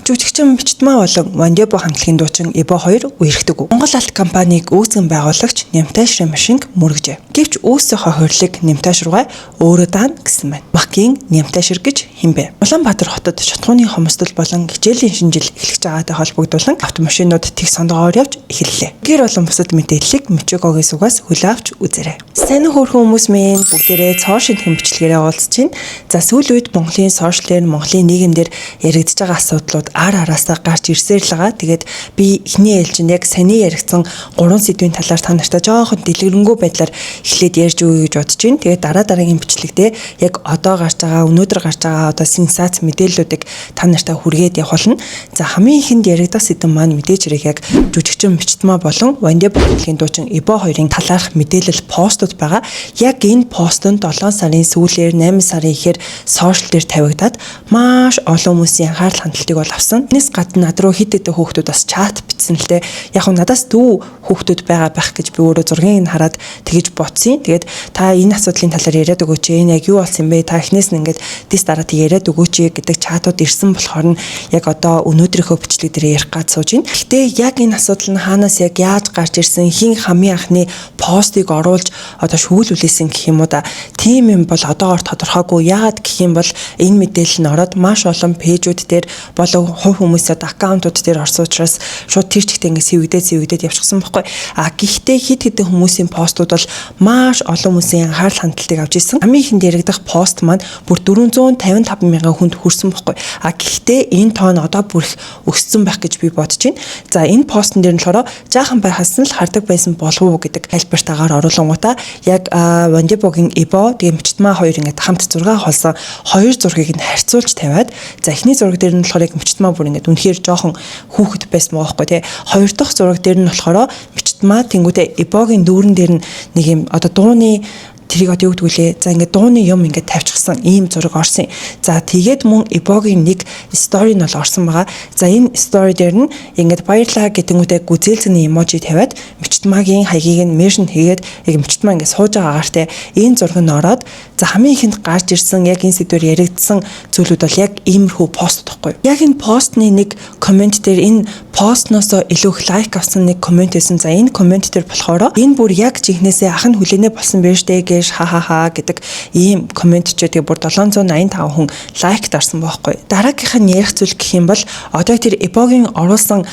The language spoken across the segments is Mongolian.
Жүжигчин Мчтмаа болон Вандебо хамтлагийн дуучин Ибо 2 үерхдэг. Монгол алт компанийг үүсгэн байгуулагч Нямташ Рамшинг мөргөжээ. Гэвч үүсгэх хөрөлийг Нямташ руугаа өөрөө даана гэсэн байна. Бакийн Нямташ гэж хэмбэ. Улаанбаатар хотод шатхууны хомсдол болон хичээлийн шинжил эхлэж байгаатай холбогдуулан автомашинууд тэг сондогоор явж эхэллээ. Гэр болон бусад мэдээллийг Мичигогийн сугаас хүлээн авч үзээрэй. Сайн хөөрхөн хүмүүс минь бүгдээрээ цоо шинтгэн бичлэгээрээ уулзж байна. За сүүлийн үед Монголын сошиалэр, Монголын нийгэмдэр яригдж байгаа асуудлууд араасаа гарч ирсээр л байгаа. Тэгээд би эхний ээлжинд яг саний яригдсан 3 сэдвийн талаар та нартай жоохон дэлгэрэнгүй байдлаар эхлээд ярьж өгье гэж бодож байна. Тэгээд дараагийн бичлэгтээ яг одоо гарч байгаа, өнөөдөр гарч байгаа одоо сенсац мэдээллүүдийг та нартай хүргээд явах болно. За хамгийн ихэнд яригдах сэдэв маань мэдээж хэрэг яг жүжигчин Мчтмаа болон Вандебо хамтлагийн дуучин Ибо 2-ын талаарх мэдээлэл постууд байгаа. Яг энэ постонд 7 сарын сүүлээр 8 сарын ихээр сошиал дээр тавигдаад маш олон хүмүүсийн анхаарал хандалтыг бол авсан. Энэс гадна над руу хэд хэдэн хүүхдүүд бас чат бичсэн л те. Яг нь надаас дүү хүүхдүүд байгаа байх гэж би өөрөө зургийг нь хараад тэгэж бодсон. Тэгээд та энэ асуудлын талаар яриад өгөөч. Энэ яг юу болсон бэ? Та эхнээс нь ингээд дис дараад яриад өгөөч гэдэг чатууд ирсэн болохоор нь яг одоо өнөөдрийнхөө бичлэг дээр ярих гад сууж байна. Гэхдээ яг энэ асуудал нь хаанаас яг яаж гарч ирсэн, хин хамгийн анхны постыг оруулж одоо шүүлүүлсэн гэх юм уу да. Тийм юм бол одоогоор тодорхойгүй. Яагаад гэх юм бол энэ мэдээлэл нь ороод маш олон пэйжүүд дээр болон хувь хүмүүсийн аккаунтууд дээр орсон учраас шууд тэр чигтээ ингээд сэвэгдээд явчихсан байхгүй. Гэхдээ хэд хэдэн хүмүүсийн постууд бол маш олон хүмүүсийн анхаарал хандалтыг авч ирсэн. Хамгийн ихэнд яригдах пост маань бүр 455 мянган хүнд хүрсэн байхгүй. Гэхдээ энэ тоон одоо бүр их өссөн байх гэж би бодож байна. За энэ постн дээр нь болохоор жаахан байхаас нь л хардаг байсан болов уу гэдэг тайлбартаагаар оруулангуудаа яг Вандебогийн Ибо тэгээ Мчтмаа 2 ингээд хамт зураг холсон хоёр зургийг нь харьцуулж тавиад за эхний зураг дээр нь болохоор яг Мчтмаа бүр ингээд үнэхээр жоохон хүүхэд байсан байгаа байхгүй тий. Хоёр дахь зураг дээр нь болохоор Мчтмаа тэнгуүдэ Ибогийн дүүрэн дээр нь нэг юм одоо дууны тэрийг одоо юу гэдэг вүлээ. За ингээд дууны юм ингээд тавьчихсан ийм зураг орсон. За тэгээд мөн Ибогийн нэг стори нь бол орсон байгаа. За энэ стори дээр нь ингээд баярлаа гэдэнгүүтээ гүзээлцэний эможи тавиад Мчтмаагийн хаягийг нь меншн хийгээд яг Мчтмаа ингээд сууж байгаагаар те энэ зураг нь ороод за хамгийн ихэнд гарч ирсэн яг энэ сэдвээр яригдсан зүйлүүд бол яг иймэрхүү пост тахгүй. Яг энэ постны нэг комент дээр энэ постноос илүү их лайк авсан нэг комент байсан. За энэ комент дээр болохоор энэ бүр яг жинхнээсээ ах нь хүлээнэ болсон байж дээ ха гэдэг ийм комент ч тэгээ бүр 785 хүн лайк дарсан байхгүй. Дараагийнх нь ярих зүйл гэх юм бол одоо тэр Ибогийн оруулсан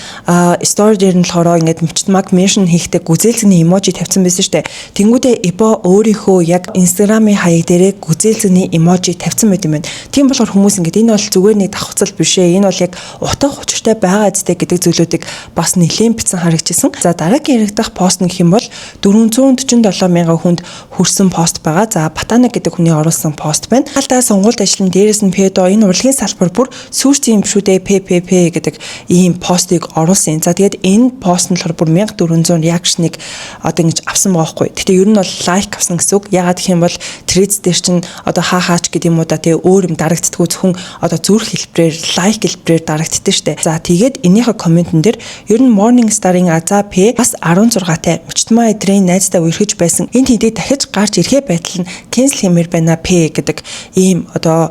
стори дээр нь болохоор ингээд Мчтмааг меншн хийхдээ гүзээлцэний эможи тавьсан байсан шүү дээ. Тэнгүүдээ Ибо өөрийнхөө яг инстаграмын хаяг дээрээ гүзээлцэний эможи тавьсан байт юм байна. Тийм болохоор хүмүүс ингээд энэ бол зүгээр нэг давхцал биш ээ. Энэ бол яг утга учиртай байгаа зүтэй гэдэг зүйлүүдийг бас нэлээд бичсэн харагдчихсан. За дараагийн яригдах пост нь гэх юм бол 447 мянган хүнд хүрсэн пост байгаа. За Батана гэдэг хүний оруулсан пост байна. Хаалтаа сонгуульд ажиллана дээрээс нь педо энэ урлагийн салбар бүр сүүрч юм шүү дээ ППП гэдэг ийм постыг оруулсан. За тэгээд энэ пост нь болохоор бүр 1400 реакшныг одоо ингэж авсан байгаа хгүй. Гэхдээ ер нь бол лайк авсан гэсэн үг. Ягаад гэх юм бол трейдс дээр чинь одоо хаач гэдэг юм уу да тэгээ өөр юм дарагддаггүй зөвхөн одоо зүрх хэлбэрээр лайк хэлбэрээр дарагддаг штэ. За тэгээд энийхээ комментэн дээр ер нь Morning Star-ын Аза П бас 16-тай Мчтмаа эдрийн найзтай үерхэж байсан. Энэ хэдий дахиж гарч ирэх байтал нь cancel хэмээр байна П гэдэг ийм одоо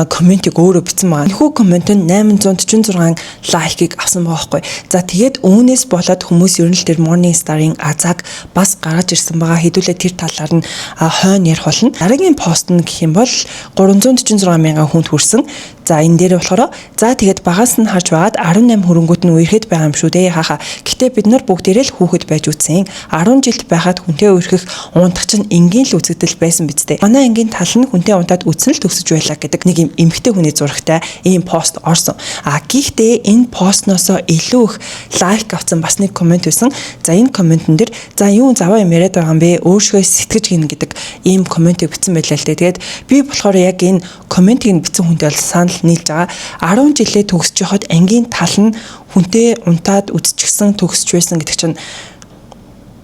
комментиг өөрөө бичсэн байгаа. Энэхүү коммент нь 846 лайкийг авсан байгаа байхгүй. За тэгээд үүнээс болоод хүмүүс ер нь л тэр Morning Star-ын Азаг бас гаргаж ирсэн байгаа. Хэдүүлээ тэр талаар нь хойно ярих болно. Дараагийн пост нь гэх юм бол 346 мянган хүнд хүрсэн. За энэ дээр болохоор за тэгээд багаас нь харж байгаад 18 хөрөнгөт нь үерхэд байгаа юм шүү дээ хааха. Гэтэ бид нар бүгдээрээ л хүүхэд байж үтсэн. 10 жилд байхад хүнтэй үерхэх унтах чинь энгийн л үзэгдэл байсан биз дээ. Манай энгийн тал нь хүнтэй унтаад үтсэн л төгсөж байлаа гэдэг нэг юм эмхтэй хүний зурагтай ийм пост орсон. Гэхдээ энэ постноос илүү их лайк авсан бас нэг комент байсан. За энэ комментэн дээр за юу заваа юм яриад байгаа юм бэ? Өөршгөө сэтгэж гин гэдэг ийм комментиг бичсэн байлаа л дээ. Тэгээд би болохоор яг энэ комментиг бичсэн хүнтэй бол санал нийлж байгаа. 10 жилээ төгсөж яхад ангийн тал нь хүнтэй унтаад үдчихсэн төгсөж байсан гэдэг чинь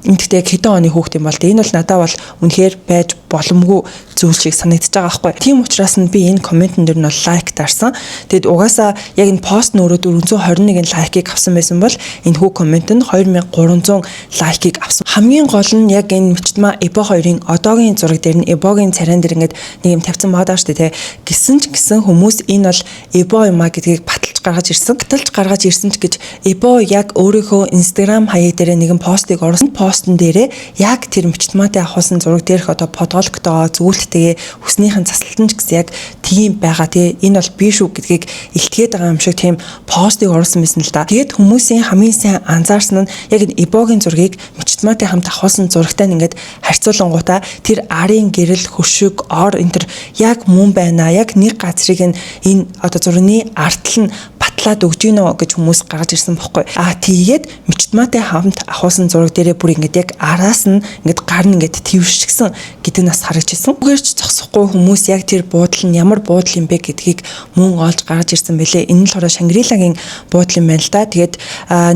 энэ тэгтээ хэдэн оны хүүхд юм бол энэ бол надад бол үнэхээр байж боломгүй зүйл шиг санагдаж байгаа байхгүй. Тийм учраас нь би энэ комментэн дээр нь бол лайк таарсан. Тэгэд угаасаа яг энэ пост нь өөрөө 421 лайкийг авсан байсан бол энэ хүү комментэнд 2300 лайкийг авсан. Хамгийн гол нь яг энэ Мичтма Эбо хоёрын одоогийн зураг дээр нь Эбогийн царайн дээр ингээд нэг юм тавьсан байгаа шүү дээ. Гисэн ч гэсэн хүмүүс энэ бол Эбо юм а гэдгийг баталж гаргаж ирсэн ч гэж Эбо яг өөрийнхөө Instagram хаяг дээр нэгэн постыг оруулсан. Постн дээрээ яг тэр Мичтматай авсан зураг дээрх одоо подголготоо зүйлтэйгээ хүснийхэн заслалтан ч гэсэн яг тийм байгаа тий. Энэ бол би шүү гэдгийг илтгээд байгаа юм шиг тийм постыг оруулсан байсан л да. Тэгээд хүмүүсийн хамгийн сайн анзаарсан нь яг энэ Эбогийн зургийг Мичтматай хамт авсан зурагтай ингээд харьцуулангуудаа тэр арын гэрэл хөшиг ор энэ төр яг мөн байна. Яг нэг газрыг энэ одоо зургийн артал нь батлаад өгж гинөө гэж хүмүүс гаргаж ирсэн бохгүй. Тэгээд Мичтматай хамт авсан зураг дээрээ бүр ингээд яг араас нь ингээд гар нь ингээд твшгсэн гэдэг нас харагдаж ирсэн. Үгээрч зогсохгүй хүмүүс яг тэр буудал нь ямар буудал юм бэ гэдгийг мөн олж гаргаж ирсэн бэлээ. Энэ л хороо Шангрилагийн буудал юм байна л да. Тэгээд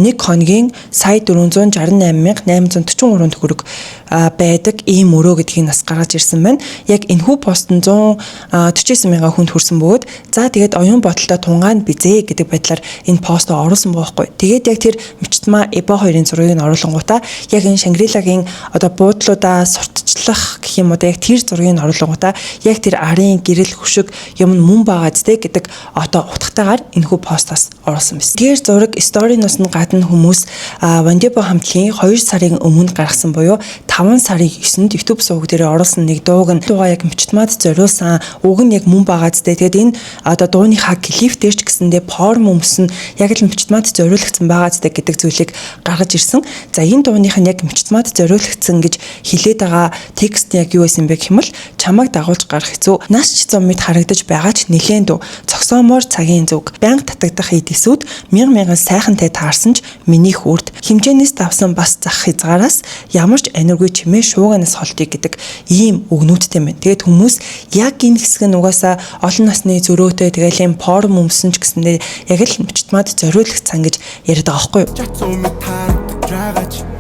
нэг хоногийн сая 468,843 төгрөг байдаг ийм өрөө гэдгийг нас гаргаж ирсэн байна. Яг энэхүү постн 149,000 хүнд хүрсэн бөгөөд за тэгээд оюун бодолтой тунгаанд бизээ гэдэг байдлаар энэ постоо оруулсан байхгүй. Тэгээд яг тэр Мичтма Эбо хоёрын зургийг нь оруулангуудаа яг энэ Шангрилагийн одоо буудлуудаа сурталчлах гэх юм уу яг тэр зургийг нь оруулангуудаа яг тэр арын гэрэл хөшиг юм мөн байгаа зү гэдэг одоо утгатайгаар энэхүү постоос оруулсан байсан. Тэр зураг сториноос нь гадна хүмүүс Вандебо хамтлагийн 2 сарын өмнө гаргасан буюу 5 сарын 9-нд YouTube суваг дээр оруулсан нэг дууг нь яг Мичтмад зориулсан уг нь яг мөн байгаа зү. Тэгээд энэ одоо дууныхаа клип дээр ч гэсэндээ форм өмсөн яг л Мичтмад зориулагдсан байгаа зү гэдэг зүйлийг гаргаж ирсэн. За энэ дууных нь яг Мичтмад зориулагдсан гэж хэлээд байгаа текст яг юу байсан бэ гэх юм бол чамайг дагуулж гарах хэцүү. Нас ч зам мэд харагдаж байгаа ч нэлээд дүү. Цогсоомоор цагийн зүг. Банк татагдах эдисүүд мянган сайхантай таарсан ч миний хүрд хэмжээнээс давсан бас зах хязгаараас ямар ч аниргүй чимээ шууганаас холтыг гэдэг ийм үгнүүдтэй байна. Тэгээд хүмүүс яг энэ хэсэг нь угаасаа олон насны зөрөөтэй тэгэл юм форм өмсөн ч гэсэндээ яг л Мичтмад зориулагдсан гэж яриад байгаа байхгүй юу?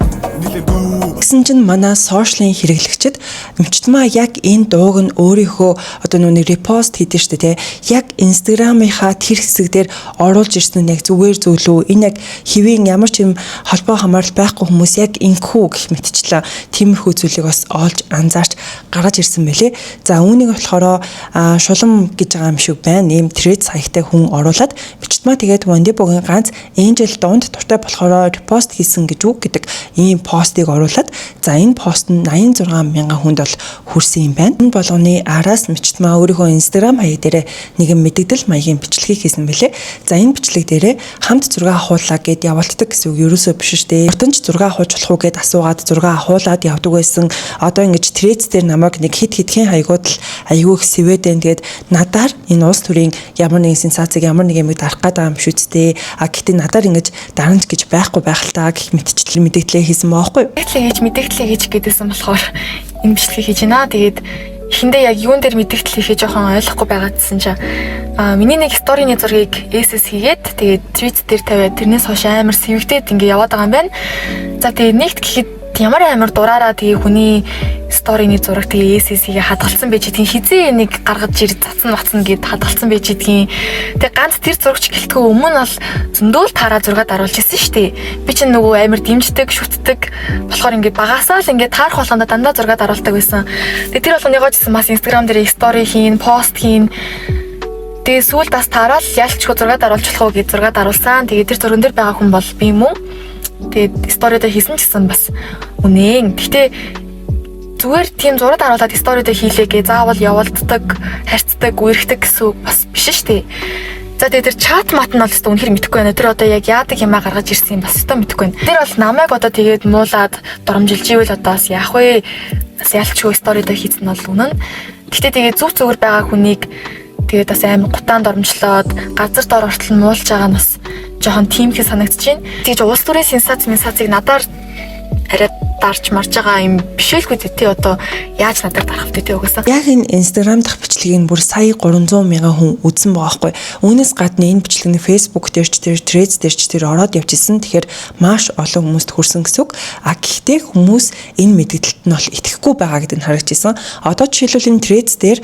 Гэсэн чинь манай сошиалын хэрэглэгчид Мичтма яг энэ дууг нь өөрийнхөө одоо нүг репост хийдэж штэ тий. Яг Instagram-ийнхаа тэр хэсэг дээр оруулж ирсэн нь яг зүгээр зүйлүү. Энэ яг хэвийн ямар ч юм холбоо хамаарал байхгүй хүмүүс яг инхүү гэх мэтчлээ. Тиймэрхүү зүйлийг бас олж анзаарч гаргаж ирсэн байлээ. За үүнийг болохоор шулам гэж байгаа юм шиг байна. Ийм тред саягтай хүн оруулаад Мичтма тэгээд Вандебогийн ганц Angel Don't дуртай болохоор репост хийсэн гэж үг гэдэг ийм постыг оруулаад за энэ пост нь 86,000 хүнд бол хүрсэн юм байна. Энэ болгоны араас Мичтма өөрийнхөө Instagram хаяг дээр нэгэн мэдээлэл маягийн бичлэгийг хийсэн бэлээ. За энэ бичлэг дээр хамт зураг авахуулаа гэд явуулдаг гэсэн үг ерөөсөө биш шүү дээ. Хурданч зураг авах болох уу гэд асуугаад зураг авахуулаад явдаг байсан. Одоо ингэж трец дээр намайг нэг хитгэн хаягууд л аягүй их сэвэдэн тэгээд надаар энэ улс төрийн ямар нэгэн сенсацыг ямар нэг юм дарах гэдэг юм шүү дээ. Гэтээ надаар ингэж дарамж гэж байхгүй байх л таа гэх мэтчлэл мэдээлэл хийсэн баахгүй. Мэдээлэл хийж гэдээсэн болохоор энэ бичлэгийг хийж байна. Тэгээд эхэндээ яг юун дээр мэдээлэл хийхээ жоохон ойлгохгүй байгаадсэн чинь миний нэг сторины зургийг SS хийгээд тэгээд твит дээр тавиад тэрнээс хойш амар сэвэгдээд ингээ яваад байгаа юм байна. За тэгээд нэгт гэхэд ямар амар дураараа тэгээ хүний сторины зураг тэгээ SS-ийг хадгалсан байж идгийн хизээ нэг гаргаж ир цацсан гэд хадгалсан байж идгийн. Тэгээ ганц тэр зурагч гэлтгөө өмнө нь бол зөндөл таараа зураг даруулж ирсэн шүү дээ. Би чинь нөгөө амар дэмждэг, шүтдэг болохоор ингээ багасаа л ингээ таарах болгондоо дандаа зураг даруулдаг байсан. Тэгээ тэр болгоныгоо ч гэсэн бас Instagram дээр стори хийн, пост хийн. Тэгээ сүүлд бас таарал ялчгүй зураг даруулж болох уу гэж зураг даруулсан. Тэгээ тэр зурган дээр байгаа хүн бол би юм уу? Тэгээд сторидо хийсэн ч гэсэн бас үнэн. Гэхдээ зүгээр тийм зураг даруулаад сторидо хийлээгээ заавал явуулдаг, харьцдаг, үерхдэг гэсэн бас биш шүү дээ. За тэгээд тэр чат мат нь бол өстө үнэхэр мэдэхгүй байна. Тэр одоо яг яадаг юмаа гаргаж ирсэн юм бас өстө мэдэхгүй байна. Тэр бол намайг одоо тэгээд муулаад доромжилж ивэл одоо бас яах вэ? Бас ялчгүй сторидо хийсэн нь бол үнэн. Гэхдээ тэгээд зүг зүгээр байгаа хүнийг тэгээд бас амар гутаан доромжлоод газар дор ортол нь муулж байгаа нь бас жоохон тийм их санагдаж байна. Тэгж улс төрийн сенсацыг надаар арай дарж марж байгаа юм бишэлгүй тий одоо яаж надад дарах вэ тий угаасаа. Яг энэ Instagram дахь бичлэгийг бүр сая 300 мянган хүн үзсэн байгаа байхгүй. Үүнээс гадна энэ бичлэгний Facebook дээр ч тэр Threads дээр ч тэр ороод явжсэн. Тэгэхээр маш олон хүмүүст хүрсэн гэсэн үг. Гэхдээ хүмүүс энэ мэдээлэлд нь бол итгэхгүй байгаа гэдэг нь харагдчихсан. Одоо жишээлбэл энэ Threads дээр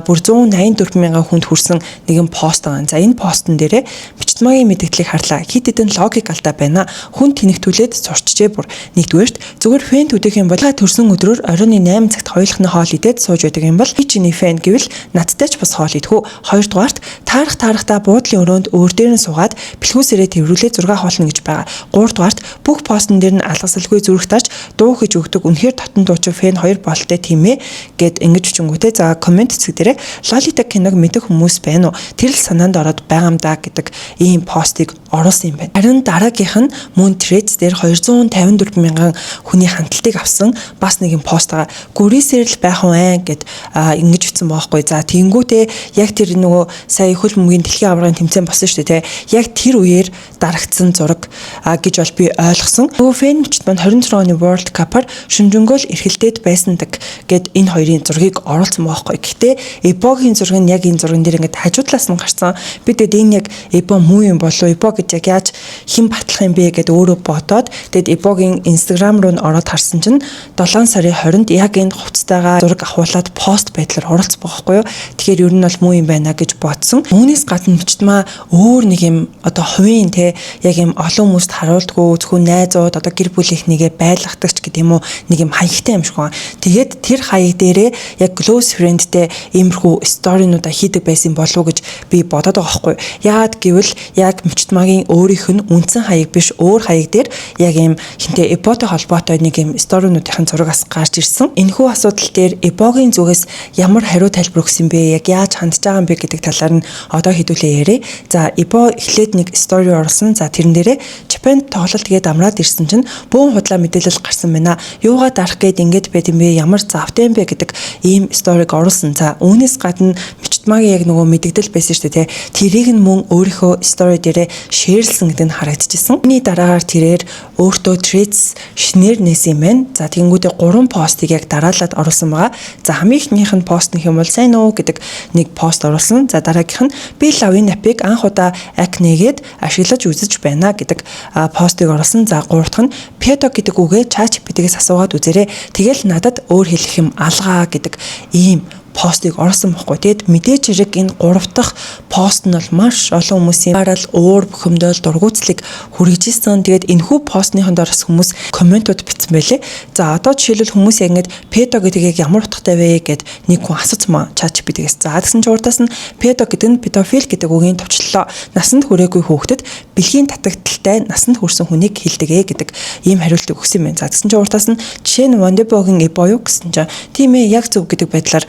бүр 184 мянган хүнд хүрсэн нэгэн пост байгаа. За энэ постн дээрээ бичтмагийн мэдээллийг харлаа. Хит хитэн логик алдаа байна. Хүн тэнэгтүүлээд сурчжээ бүр. Нэгдүгээрт зүгээр фэн төдөх юм бол төрсөн өдрөөр оройн 8 цагт хоёулахны хоол идээд сууж байдаг юм бол би чиний фэн гэвэл надтай ч бас хоол идэхүү. Хоёрдугаарт таарахтаа буудлын өрөөнд өөр дээр нь суугаад бэлхүүсээрээ тэрвэрлээ 6 хоолно гэж байгаа. Гуравдугаарт бүх постн дээр нь алгасалгүй зүрх тарж дуу гэж өгдөг. Үнэхээр татан дуучин фэн 2 болтой тийм ээ гэд ингэж өчөнгөтэй. За комент хэсэг дээрээ Лолита киног мэдэх хүмүүс байна уу? Тэр л санаанд ороод байгаа юм даа гэдэг ийм постыг оруулсан юм байна. Харин дараагийнх нь мөн Threads дээр 254 мянган хүний хандлтыг авсан бас нэгэн пост байгаа. Гүрээсээр л байх вэ гэд ингэж бичсэн баахгүй. За тэнгүүтээ яг тэр нөгөө сая хөл бөмбөгийн дэлхийн аваргын тэмцээн болсон шүү дээ. Яг тэр үеэр дарагдсан зураг гэж бол би ойлгосон. Нөгөө фэнчд маань 26 оны World Cup-аар шүнжэнгөөл эрхэлдээд байсан гэд энэ хоёрын зургийг оруулсан баахгүй. Гэхдээ Эбогийн зураг нь яг энэ зурган дээр ингээд хажуудлаас нь гарсан. Бид энэ яг Эбо муу юм болов уу? Эбо гэж яг яаж хэн батлах юм бэ гэд өөрөө бодоод тэгэд Эбогийн Instagram руу нь ороод харсан чинь 7 сарын 20-нд яг энэ хувцастайгаа зураг авахуулаад пост байдлаар оруулсан байхгүй юу. Тэгэхээр ер нь бол муу юм байна гэж бодсон. Үүнээс гадна мичтмаа өөр нэг юм одоо хувийн те яг юм олон хүмүүст харуулдаггүй зөвхөн найзууд одоо гэр бүлийнхнийгээ байлгахтагч гэдэг юм уу нэг юм хаягтай юм шиг байна. Тэгээд тэр хаяг дээрээ яг close friend-тэй иймэрхүү сторинуудаа хийдэг байсан болов уу гэж би бодоод байгаа байхгүй. Яагаад гэвэл яг мичтмагийн өөрийнх нь үндсэн хаяг биш өөр хаяг дээр яг юм хинтээ Эботой холбоотой нэг юм сторинуудын зурагаас гарч ирсэн. Энэхүү асуудал дээр Эбогийн зүгээс ямар хариу тайлбар өгсөн бэ? Яг яаж хандж байгаа юм бэ гэдэг талаар нь одоо хэдүүлээ яриа. За Эбо эхлээд нэг стори оруулсан. За тэрэн дээрээ Japan тоглолт гээд амраад ирсэн чинь бөөн худлаа мэдээлэл гарсан байна. Юугаа дарах гээд ингэж байд юм бэ? Ямар завтай юм бэ гэдэг ийм сториг оруулсан. За үүнээс гадна мичтмагийн яг нөгөө мэдээлэл байсан шүү дээ. Тэрийг нь мөн өөрийнхөө стори дээрээ шеэрлсэн гэдэг нь харагдчихсан. Үүний дараагаар тэрээр өөртөө Threads шинээр нээсэн юм байна. За тэгэнгүүтээ 3 постыг яг дараалаад оруулсан байгаа. За хамгийн ихнийх нь пост нөх юм бол сайн уу гэдэг нэг пост оруулсан. За дараагийнх нь би лавын апыг анх удаа акнегээд ашиглаж үзэж байна гэдэг постыг оруулсан. За гуравдах нь Pedo гэдэг үгээ ChatGPT-гээс асуугаад үзээрэй. Тэгэл надад өөр хэлэх юм алгаа гэдэг ийм постыг оруулсан байхгүй. Тэгэд мэдээж хэрэг энэ 3 дахь пост нь бол маш олон хүмүүсийн барал уур бухимдал дургуутслыг хүргэжсэн. Тэгээд энэхүү постныхон доороос хүмүүс комментууд бичсэн байлээ. За одоо жишээлбэл хүмүүс яг ингэж Pedo гэдэг яг ямар утгатай вэ гэд нэг хүн асуусан ChatGPT-гээс. За тэгсэн чинь урдаас нь Pedo гэдэг нь педофил гэдэг үгийн төвчлөлөө насанд хүрээгүй хүүхдэд бэлгийн татагдaltaй насанд хүрсэн хүнийг хэлдэг гэдэг ийм хариултыг өгсөн юм байна. За тэгсэн чинь урдаас нь жишээ нь Wonderboy-гийн Эбо юу гэсэн чинь тийм ээ яг зөв гэдэг байдлаар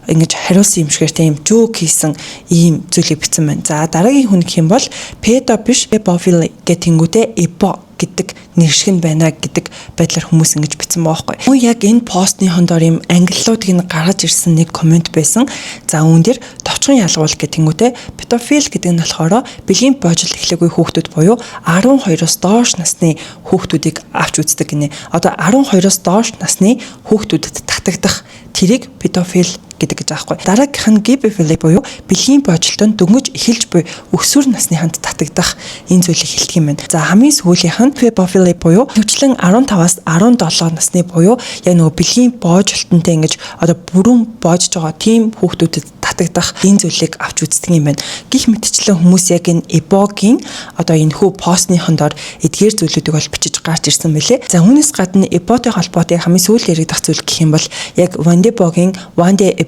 ингэж хариулсан юм шигээр тийм жоок хийсэн ийм зүйлийг бичсэн байна. За дараагийн хүн гэх юм бол Pedo биш Pedophile гэтэнгүүтээ Эбо гэдэг нэршиг нь байна гэдэг байдлаар хүмүүс ингэж бичсэн байгаа байхгүй. Мөн яг энэ постны хондоор юм англиудыг нь гаргаж ирсэн нэг комент байсан. За үүн дээр товчхон ялгуул гэтэнгүүтээ педофил гэдэг нь болохоор бэлгийн боожил эхлэхгүй хүүхдүүд буюу 12-оос доош насны хүүхдүүдийг авч үздэг гинэ. Одоо 12-оос доош насны хүүхдүүдэд татагдах тэрийг педофил гэдэг гэж аахгүй. Дараагийнх нь гибефили буюу бэлгийн боожолтод дөнгөж эхэлж буй өсвөр насны ханд татагдах энэ зүйлийг хэлдэг юм байна. За хамгийн сүүлийнх нь педофили буюу хөвчлэн 15-аас 17 насны буюу яг нөгөө бэлгийн боожолтонтой ингэж одоо бүрэн боожж байгаа тийм хүүхдүүдэд татагдах энэ зүйлийг авч үздэг юм байна. Гэх мэтчлэн хүмүүс яг энэ Эбогийн одоо энэ хүү постны хондоор эдгээр зүйлүүдийг бол бичиж гарч ирсэн мөлий. За үүнээс гадна Эботой холбоотой хамгийн сүүл яригдах зүйл гэх юм бол яг Wonderboy-гийн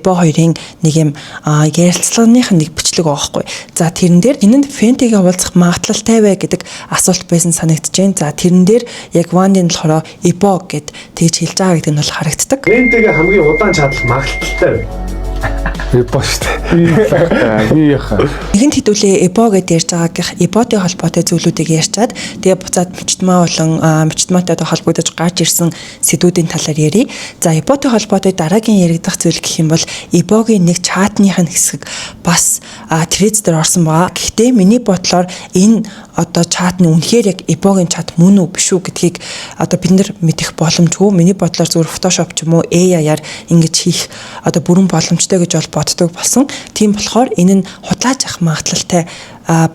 Эбо хоёрын нэг юм ярилцлаганых нэг бичлэг байгаа хгүй. За тэрэн дээр энэнд фэнтэйгээ уулзах магадлалтай вэ гэдэг асуулт байсан санагдаж байна. За тэрэн дээр яг Вандын болохоор Эбо гэд тэгж хэлж байгаа гэдэг нь бол харагддаг. Фэнтэйгээ хамгийн удаан чадлах магадлалтай вэ? Эбо штэ. Би яха. Нэгэнт хэдүүлээ эбо гэдээ ярьж байгаагийнх эботой холбоотой зүйлүүдийг ярьчаад тэгээ буцаад мичтмаа болон мичтмаатай холбогдож гарч ирсэн сэдвүүдийн талаар ярив. За эботой холбоотой дараагийн яригдах зүйл гэх юм бол эбогийн нэг чатных нь хэсэг бас трейд дээр орсон байгаа. Гэхдээ миний бодлоор энэ одоо чат нь үнэхээр яг эбогийн чат мөн үү биш үү гэдгийг одоо бид нар мэдэх боломжгүй. Миний бодлоор зөвхөн Photoshop ч юм уу AI-аар ингэж хийх одоо бүрэн боломжтой гэж бол боддог болсон. Тийм болохоор энэ нь худлааж авах магадлалтай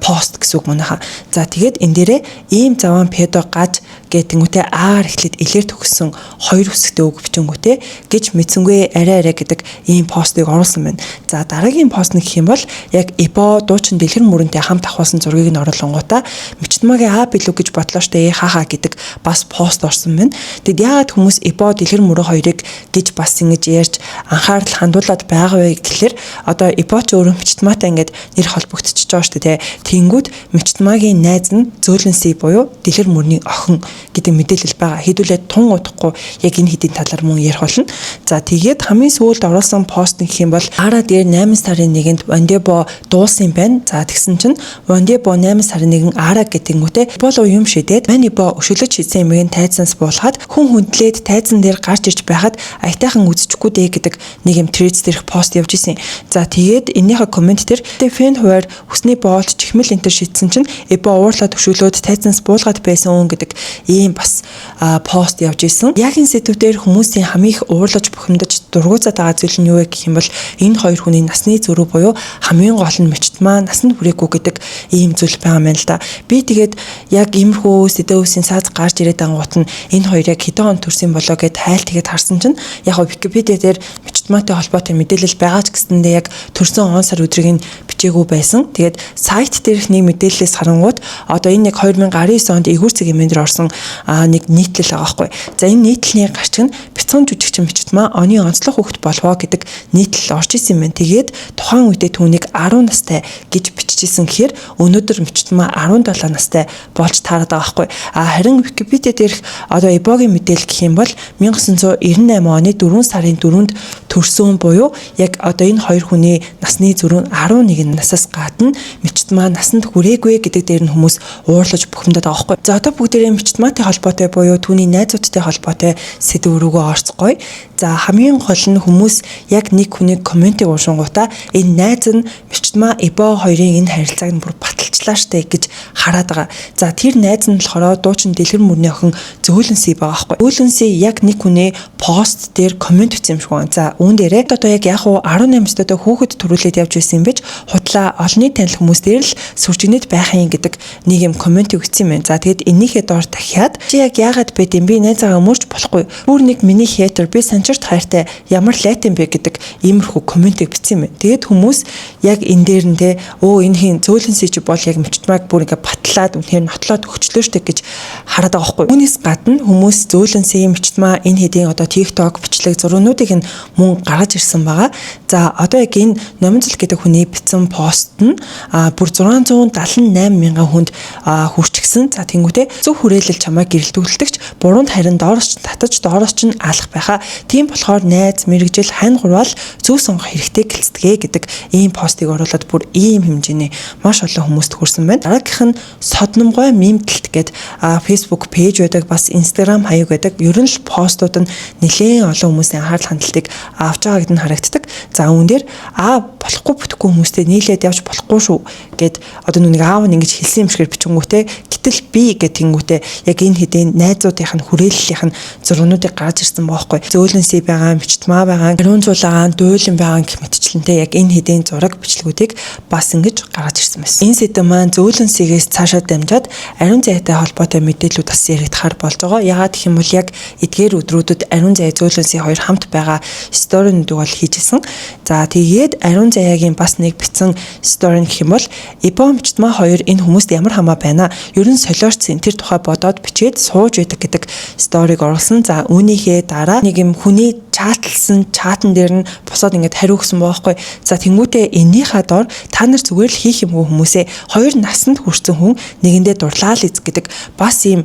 пост гэсэн үг мөн хаа. За тэгээд энэ дээрээ ийм заван педо гаж гэтэнгүүтээ аагаар эхлээд илэр төгссөн хоёр үсэгтэй үг бичингүүтээ гэж мэдсэнгүй арай гэдэг ийм постыг оруулсан байна. За дараагийн пост нь гэх юм бол яг эбо дуучин дэлгэр мөрөнтэй хамт авахсан зургийг нь оруулангуудаа мичтмагийн аа билүү гэж бодлоо штэ хаа гэдэг бас пост орсон байна. Тэгэд яагаад хүмүүс эбо дэлгэр мөрөө хоёрыг гэж бас ингэж ярьж анхаарал хандуулад байгаа вэ гэхэлэр одоо эбо ч өөрөө мичтмаатай ингэж нэр холбогдчихж байгаа штэ тэ. Тэнгүүд мичтмагийн найз нь зөөлөнсий буюу дэлгэр мөрний охин гэдэг мэдээлэл байгаа. Хэдүүлээ тун удахгүй яг энэ хэдийн талаар мөн ярих болно. За тэгээд хамгийн сүүлд оруулсан пост гэх юм бол Ара дээр 8 сарын 1-нд Вандебо дуусан юм байна. За тэгсэн чинь Вандебо 8 сарын 1 Ара гэтэнгүүтээ болов юм шидэд Манибо өшөөлөж хийсэн юмыг тайзнаас буулгаад хүн хүндлээд тайзан дээр гарч ирж байхад аятайхан үзчихгүй дээ гэдэг нэг юм трейдс дээрх пост явж исэн. За тэгээд энийхээ коммент дээр фэн хуваар хүсний боолт чихмэл энтер шийдсэн чинь эбо уурлаад өшөөлөөд тайзнаас буулгаад байсан үн гэдэг ийм бас пост явж исэн. Яг энэ сэдвээр хүмүүсийн хамгийн их уурлаж бухимдаж дургуцаад байгаа зүйл нь юу вэ гэх юм бол энэ хоёр хүний насны зөрүү буюу хамгийн гол нь мичтмаа насанд хүрээгүй гэдэг ийм зүйл байгаа юм л да. Би тэгээд яг иймэрхүү сэдвүүсийн цааз гарч ирээд ангуут нь энэ хоёр яг хэдэн он төрсөн болоо гэд хайл тэгээд харсан чинь яг Википедиа дээр мичтмаатай холбоотой мэдээлэл байгаа ч гэсэндээ яг төрсөн он сар өдрийг нь бичээгүй байсан. Тэгээд сайт дээрх нэг мэдээлэлээс харангууд одоо энэ яг 2019 онд Игүүр цэгийн мэнээр орсон нэг нийтлэл байгаа байхгүй. За энэ нийтлэлийн гарч нь бяцхан жүжигчин мичтмаа оны онцлог хүүхэд болвоо гэдэг нийтлэл орж исэн юм байна. Тэгээд тухайн үедээ түүнийг 10 настай гэж бичижсэн гэхээр өнөөдөр мичтмаа 17 настай болж таарад байгаа байхгүй. Харин Википедиа дээрх одоо эбогийн мэдээлэл гэх юм бол 1998 оны 4 сарын 4-нд төрсөн буюу яг одоо энэ хоёр хүний насны зөрүү 11 насаас гадна мичтмаа насанд хүрээгүй гэдэг дээр нь хүмүүс уурлаж бухимдаад байгаа байхгүй. За одоо бүгдээрээ мичтмаатай холбоотой буюу түүний найзуудтай холбоотой сэдв рүүгээ орцгоё. За хамгийн гол нь хүмүүс яг нэг хүний комментиг уншингуудаа энэ найз нь мичтмаа эбо хоёрын энэ харилцааг нь бүр баталчлаа штэ гэж хараад байгаа. За тэр найз нь болохоор дуучин дэлгэр мөрний охин зөөлөнсий байгаа байхгүй. Зөөлөнсий яг нэг хүний пост дээр коммент бичсэн юм шиг байна. За үүн дээрээ одоо яг 18 настай хүүхэд төрүүлээд явж байсан юм биш худлаа олонний танил хүмүүс дээр л сүрчигнэд байхын гэдэг нэг юм комментиг өгсөн юм байна. За тэгэд энийхээ доор дахиад чи яг яагаад бэ гэм би найзаагаа өмөрч болохгүй. Бүр нэг миний хейтер би санчирт хайртай ямар лайтан бэ гэдэг иймэрхүү комментиг бичсэн юм байна. Тэгэд хүмүүс яг энэ дээр нь те энэ хин зөөлөнсий чи бол яг мичтмааг бүр ингээ батлаад үнээр нотлоод өгчлөө штэ гэж хараад байгаа байхгүй. Үүнээс гадна хүмүүс зөөлөнсий мичтмаа энэ хэдийн одоо TikTok бичлэг зургуудыг нь мөн гаргаж ирсэн байгаа. За одоо яг энэ Номинцол гэдэг хүний бичсэн пост нь бүр 678 мянган хүнд хүрчихсэн. За тэнгуүтэй зөв хүрээлэл чамайг гэрэлтүүлдэгч буруунд харин доороос ч татаж доороос ч алах байхаа. Тийм болохоор найз мэрэгжил хань гурвал зөв сонгох хэрэгтэй гэлцдэгэ гэдэг ийм постыг оруулаад бүр ийм хэмжээний маш олон хүмүүст хүрсэн байна. Дараагийнх нь содномгой мемтэлт гэдэг Facebook пэйж байдаг, бас Instagram хаяг байдаг. Ер нь л постууд нь нэлээд олон хүмүүсийн анхаарал хандалтыг авч байгааг нь харагддаг. За үүн дээр болохгүй бүтэхгүй хүмүүстэй нийлээд явж болохгүй шүү гэд одоо нүг аав нь ингэж хэлсэн юм шигээр бичингүүтэй гэтэл би гэтэнгүүтэй яг энэ хэдийн найзуудынх нь хүрээллийнх нь зургуудыг гаргаж ирсэн баахгүй. Зөөлөнсий байгаа, мичтмаа байгаа, ариун зулаагаан, дуйлан байгаа гэх мэтчлэнтэй яг энэ хэдийн зураг бичлэгүүдийг бас ингэж гаргаж ирсэн байсан. Энэ сэдэв маань зөөлөнсийгээс цаашаа дамжаад ариун зайтай холбоотой мэдээлүүд бас яригдахаар болж байгаа. Яагаад гэх юм бол яг эдгээр өдрүүдэд ариун зай зөөлөнсий хоёр хамт байгаа сторинууд бол хийжсэн. За тэгээд ариун заяагийн бас нэг бичсэн сторин гэх юм бол эбо мичтмаа хоёр энэ хүмүүст ямар хамаа байна. Ер нь солиорцсон тэр тухай бодоод бичээд сууж байдаг гэдэг сториг оруулсан. За үүнийхээ дараа нэг юм хүний чатлсан чатан дээр нь босоод ингээд хариу өгсөн байгаа байхгүй. За тэнгуүтээ энийхээ дор та нар зүгээр л хийх юмгүй хүмүүсээ хоёр насанд хүрсэн хүн нэгэндээ дурлаа л гэдэг бас ийм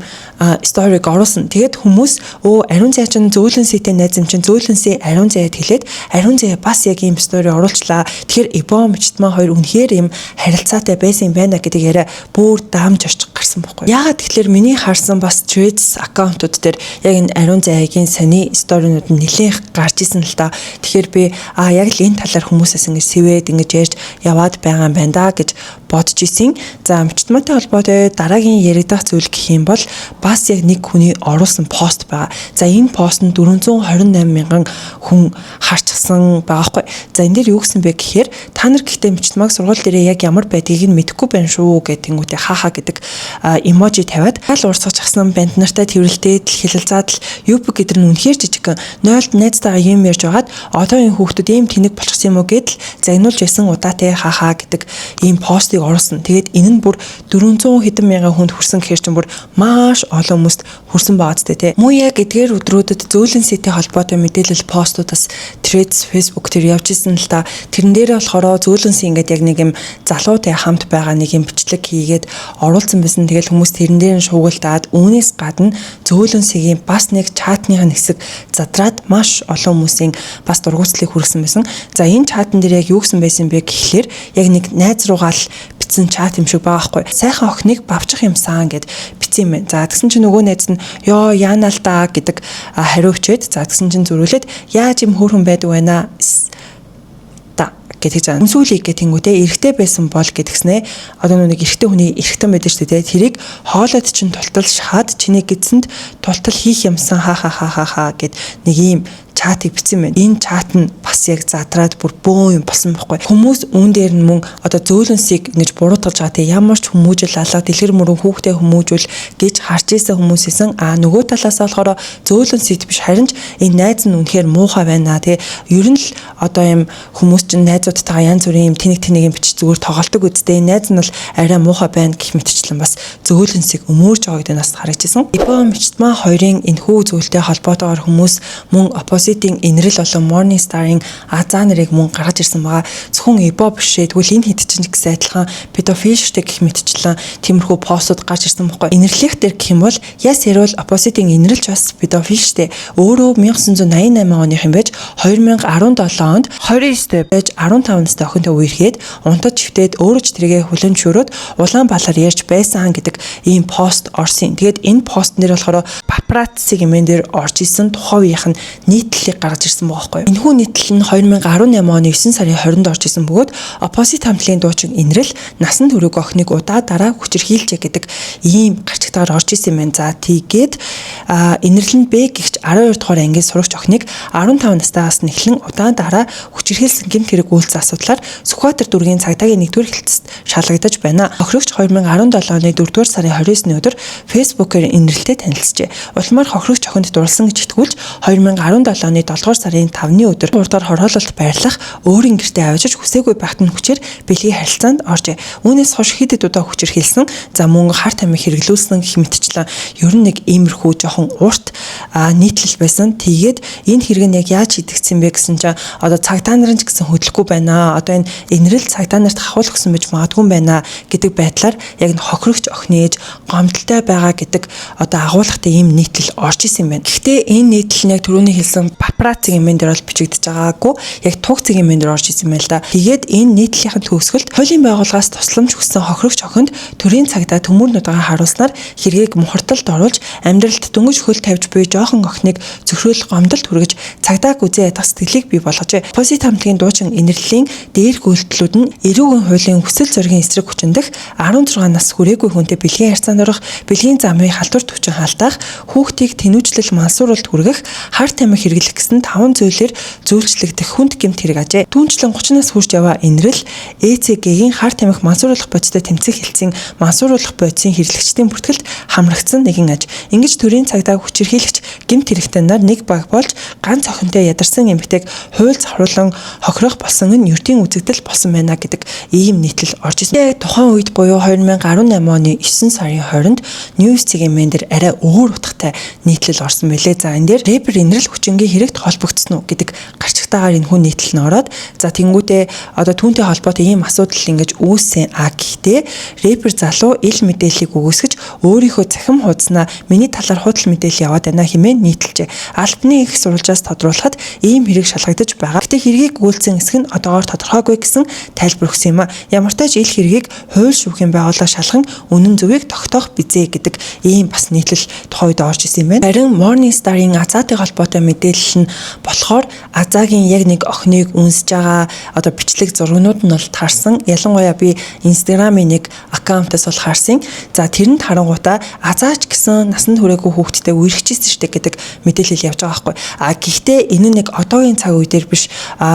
сториг оруулсан. Тэгээд хүмүүс ариун зай чинь зөөлөн сэтэ найз юм чинь зөөлөн сэ ариун зайд хэлээд ариун зай бас яг ийм стори оруулчлаа. Тэгэхээр Ибо Мичтман хоёр үнэхээр ийм харилцаатай байсан юм байна гэдэг яриа бүр даамж очих гарсан байхгүй. Яагаад тэгэхээр миний харсан бас Threads аккаунтууд дээр яг энэ ариун зайгийн сони сторинууд нь нэлээд гарч исэн л та. Тэгэхээр би яг л энэ талаар хүмүүсээс ингэж сэвээд ингэж ярьж яваад байгаа юм байна да гэж бодож исэн. За Мичтмантай холбоотой дараагийн яригдах зүйл гэх юм бол бас яг нэг хүний оруулсан пост байгаа. За энэ пост нь 428 мянган хүн харчихсан байгаа хгүй. За энэ дээр юу гэсэн бэ гэхээр та нар гэхдээ Мичтмаг сургууль дээр яг ямар байдгийг нь мэдэхгүй байна шүү гэдэнгүүтээ хаха гэдэг эможи тавиад аль урсгаж гасан банд нартай тэрвэрлтээд хэлэлцаад юп гэдэр нь үнэхээр жижиг 0-д найзтайгаа юм ярьж байгаад одоо энэ хүүхдүүд ийм тэнэг болчихсон юм уу гэдэл загнуулж байсан удаатай хаха гэдэг ийм постыг оруулсан. Тэгээд энэ нь бүр 400 хэдэн мянган хүнд хүрсэн гэхээр чинь бүр маш олон хүмүүст хүрсэн байгаа зү тэ. Муу яг эдгээр өдрүүдэд зөөлөн сэтэ холбоотой мэдээлэл постуудаас Threads Facebook дээр явж исэн л та. Тэрэн дээр болохоор зөөлөнс ингээд яг нэг юм залуутай хамт байгаа нэг юм бичлэг хийгээд оруулсан байсан. Тэгэл хүмүүс тэрэн дээр нь шуугалтаад үүнээс гадна зөөлөнсгийн бас нэг чатных хэсэг задраад маш олон хүмүүсийн бас дургуутслыг хүргэсэн байсан. За энэ чатан дээр яг юу гэсэн байсан бэ гэхлээр яг нэг найз руугаа л бичсэн чат юм шиг байгаа байхгүй. Сайхан охиныг бавчих юмсан гэд бичсэн юм байна. За тэгсэн чинь нөгөө найз нь ёо яана л да гэдэг хариу өчөөд за тэгсэн чинь зөрүүлээд яаж юм хөөрхөн байдаг байна гэдэг жаа. Сүлийг гэтэнгүүтээ эрэгтэй байсан бол гэдгснээ одоо нэг эрэгтэй хүний эрэгтэн байдаг шүү дээ. Тэрийг хоолойд чинь тултал шахаад чиний гидсэнд тултал хийх юмсан ха гэд нэг ийм чатыг бичсэн байна. Энэ чат нь бас яг задраад бүр бөө юм болсон байхгүй. Хүмүүс үүн дээр нь мөн одоо зөөлөнсийг ингэж буруутгалж байгаа те ямар ч хүмүүжил алга дэлгэр мөрөн хүүхдээ хүмүүжүүл гэж харж ийсэн хүмүүсээсэн нөгөө талаас болохоор зөөлөнсийг биш харин ч энэ найз нь үнэхээр муухай байна те. Ер нь л одоо юм хүмүүс чинь найзуудтайгаа янз бүрийн юм тэнэг юм бич зүгээр тоглолтог үсттэй. Энэ найз нь бол арай муухай байна гэх мэтчлэн бас зөөлөнсийг өмөрж байгааг дээр нас харагдсан. Ибо Мичтман хоёрын энэхүү зүйлтэй холбоотойгоор хүмүүс мөн Opposite-ийн инрэл болон Morning Star-ын азаа нарыг мөн гаргаж ирсэн байгаа. Зөвхөн Ибо бишээ тэгвэл энэ хэд чинь гэсэн адилхан педофил штэ гэх мэтчлэн тиймэрхүү постууд гарч ирсэн байхгүй. Инэрлэх дээр гэх юм бол яс ярил Opposite-ийн инрэлж бас педофил штэ. Өөрөө 1988 оных юм байж 2017 онд 29-тэй байж 15 настай охинтой үерхэд унтаж чивтээд өөрөө ч тэргээ хүлэн зөвшөөрөөд Улаанбаатар ярьж байсан гэдэг ийм пост орсон. Тэгээд энэ пост нэр болохоор папарацци гэмээр дээр орж исэн тухайн үеийнх нь нийтлэлийг гаргаж ирсэн байгаа байхгүй. Энэхүү нийтлэл нь 2018 оны 9 сарын 20-нд орж исэн бөгөөд Opposite хамтлагийн дуучин инрэл насан туршид охиныг удаа дараа хүчирхийлжээ гэдэг ийм гарчигтайгаар орж исэн юм байна. За тийгээд инрэл нь Б гихч 12 дугаар ангийн сурагч охиныг 15 настайгаас нэхлэн удаан дараа хүчирхийлсэн гэмт хэрэг үйлс асуудлаар Сүхбаатар дүүргийн цагдаагийн 1-р хэлтсэд шалгагдаж байна. Охирогч 2017 оны 4-р сарын 29-ны өдөр Facebook-ээр инрэлтэд танилцжээ. Улмаар хохирогч охинд дурлсан гэж итгүүлж 2017 оны 7-р сарын 5-ны өдөр урдаар хорхоололт байрлах өөрийн гэртээ авчиж хүсээгүй байхад нь хүчээр бэлгийн харилцаанд оржээ. Үүнээс хойш хэд удаа хүчирхийлсэн, за мөн харт амиг хэрэглүүлсэн гэх мэтчлэн ер нь нэг иймэрхүү жоохон урт нийтлэл байсан. Тэгээд энэ хэрэг нь яг яаж шийдэгдсэн бэ гэсэн чинь одоо цагдаа нарын ч гэсэн хөдлөхгүй байна. Одоо энэ инрэл цагдаа нарт хавуулах гэсэн байж магадгүй байна гэдэг байдлаар яг н хохирогч охины ээж гомдолтой байгаа гэдэг одоо агуулгатай ийм нийтлэл орж исэн юм байна. Гэхдээ энэ нийтлэл нь яг түрүүний хэлсэн папарацци гэмээр дээр бол бичигдэж байгаагүй яг туг цэг гэмээр дээр орж исэн байл да. Тэгээд энэ нийтлэлийн төгсгөлд хуулийн байгууллагаас тусламж хүссэн хохирогч охинд төрийн цагдаа төмөр нутгаа харуулснаар хэргийг мухарталд оруулж амьдралд дөнгөж хөл тавьж буй жоохон охиныг зөвшөөрөл гомдолд хүргэж цагдааг үзээ ядах сэтгэлийг бий болгожээ. Opposite хамтлагийн дуучин инэрлийн дээрх үйлдэлүүд нь эрүүгийн хуулийн хүсэл зоригийн эсрэг хүчиндэх 16 нас хүрээгүй хүнтэй бэлгийн харьцаанд орох, бэлгийн замыг халдвар төвчин халдаах, хүүхдийг тэнүүжлэл мансууруулалт хүргэх, харт амиг хэрэглэх гэсэн 5 зүйлээр зөвлөлчлөгдөх хүнд гэмт хэрэг ажээ. Түүнчлэн 30 нас хүрч яваа инрэл ЭЦГ-ийн харт амиг мансууруулах бодистой тэмцэх хэлцийн мансууруулах бодисын хэрэглэгчдийн бүртгэлд хамрагдсан нэгэн аж. Ингэж төрийн цагдаа хүчирхийлэгч гэмт хэрэгтэн нар нэг баг болж ганц охинтой ядарсан эмэгтэйг хууль завхруулан хохирох болсон нь ердийн үзэгдэл болсон байна гэдэг ийм нийтлэл орж ирсэн. Тухайн үед буюу 2018 оны 9 сарын 20-нд News CGM дээр арай өөр утгатай нийтлэл орсон байлээ. За энэ дээр рэпер инрэл хүчингийн хэрэгт холбогдсон уу гэдэг гарчигтайгаар энэ хүн нийтлэл нь ороод за тэнгуүтээ одоо түүнтэй холбоотой ийм асуудал ингэж үүссэн гэхдээ рэпер залуу ил мэдээллийг өгөөсгөж өөрийнхөө цахим хуудаснаа миний талаар худал мэдээлэл яваад байна хэмээн нийтэлжээ. Албаны их сурвалжаас тодруулахад ийм хэрэг шалгагдаж байгаа. Гэтэ хэргийг гүйлсэн хэсэг нь одоогоор тодорхойгүй гэсэн тайлбар өгсөн юм а. Ямар ч тач ил хэргийг хууль шүүхийн байгууллага шалган үнэн зөвийг тогтоох бизээ гэдэг ийм бас нийтлэл тухайд орж исэн юм байна. Харин Morning Star-ын Азаатай холбоотой мэдээлэл нь болохоор Азаагийн яг нэг охиныг үнсэж байгаа одоо бичлэг зургнууд нь бол таарсан. Ялангуяа би Instagram-ийн нэг аккаунтаас бол харсан. За тэрэнд харангуйтаа Азаач гэсэн насанд хүрээгүй хүүхэдтэй үерхчихсэн штэ гэдэг мэдээлэл явж байгаа байхгүй. Гэхдээ энэ нэг одоогийн цаг үе дээр биш.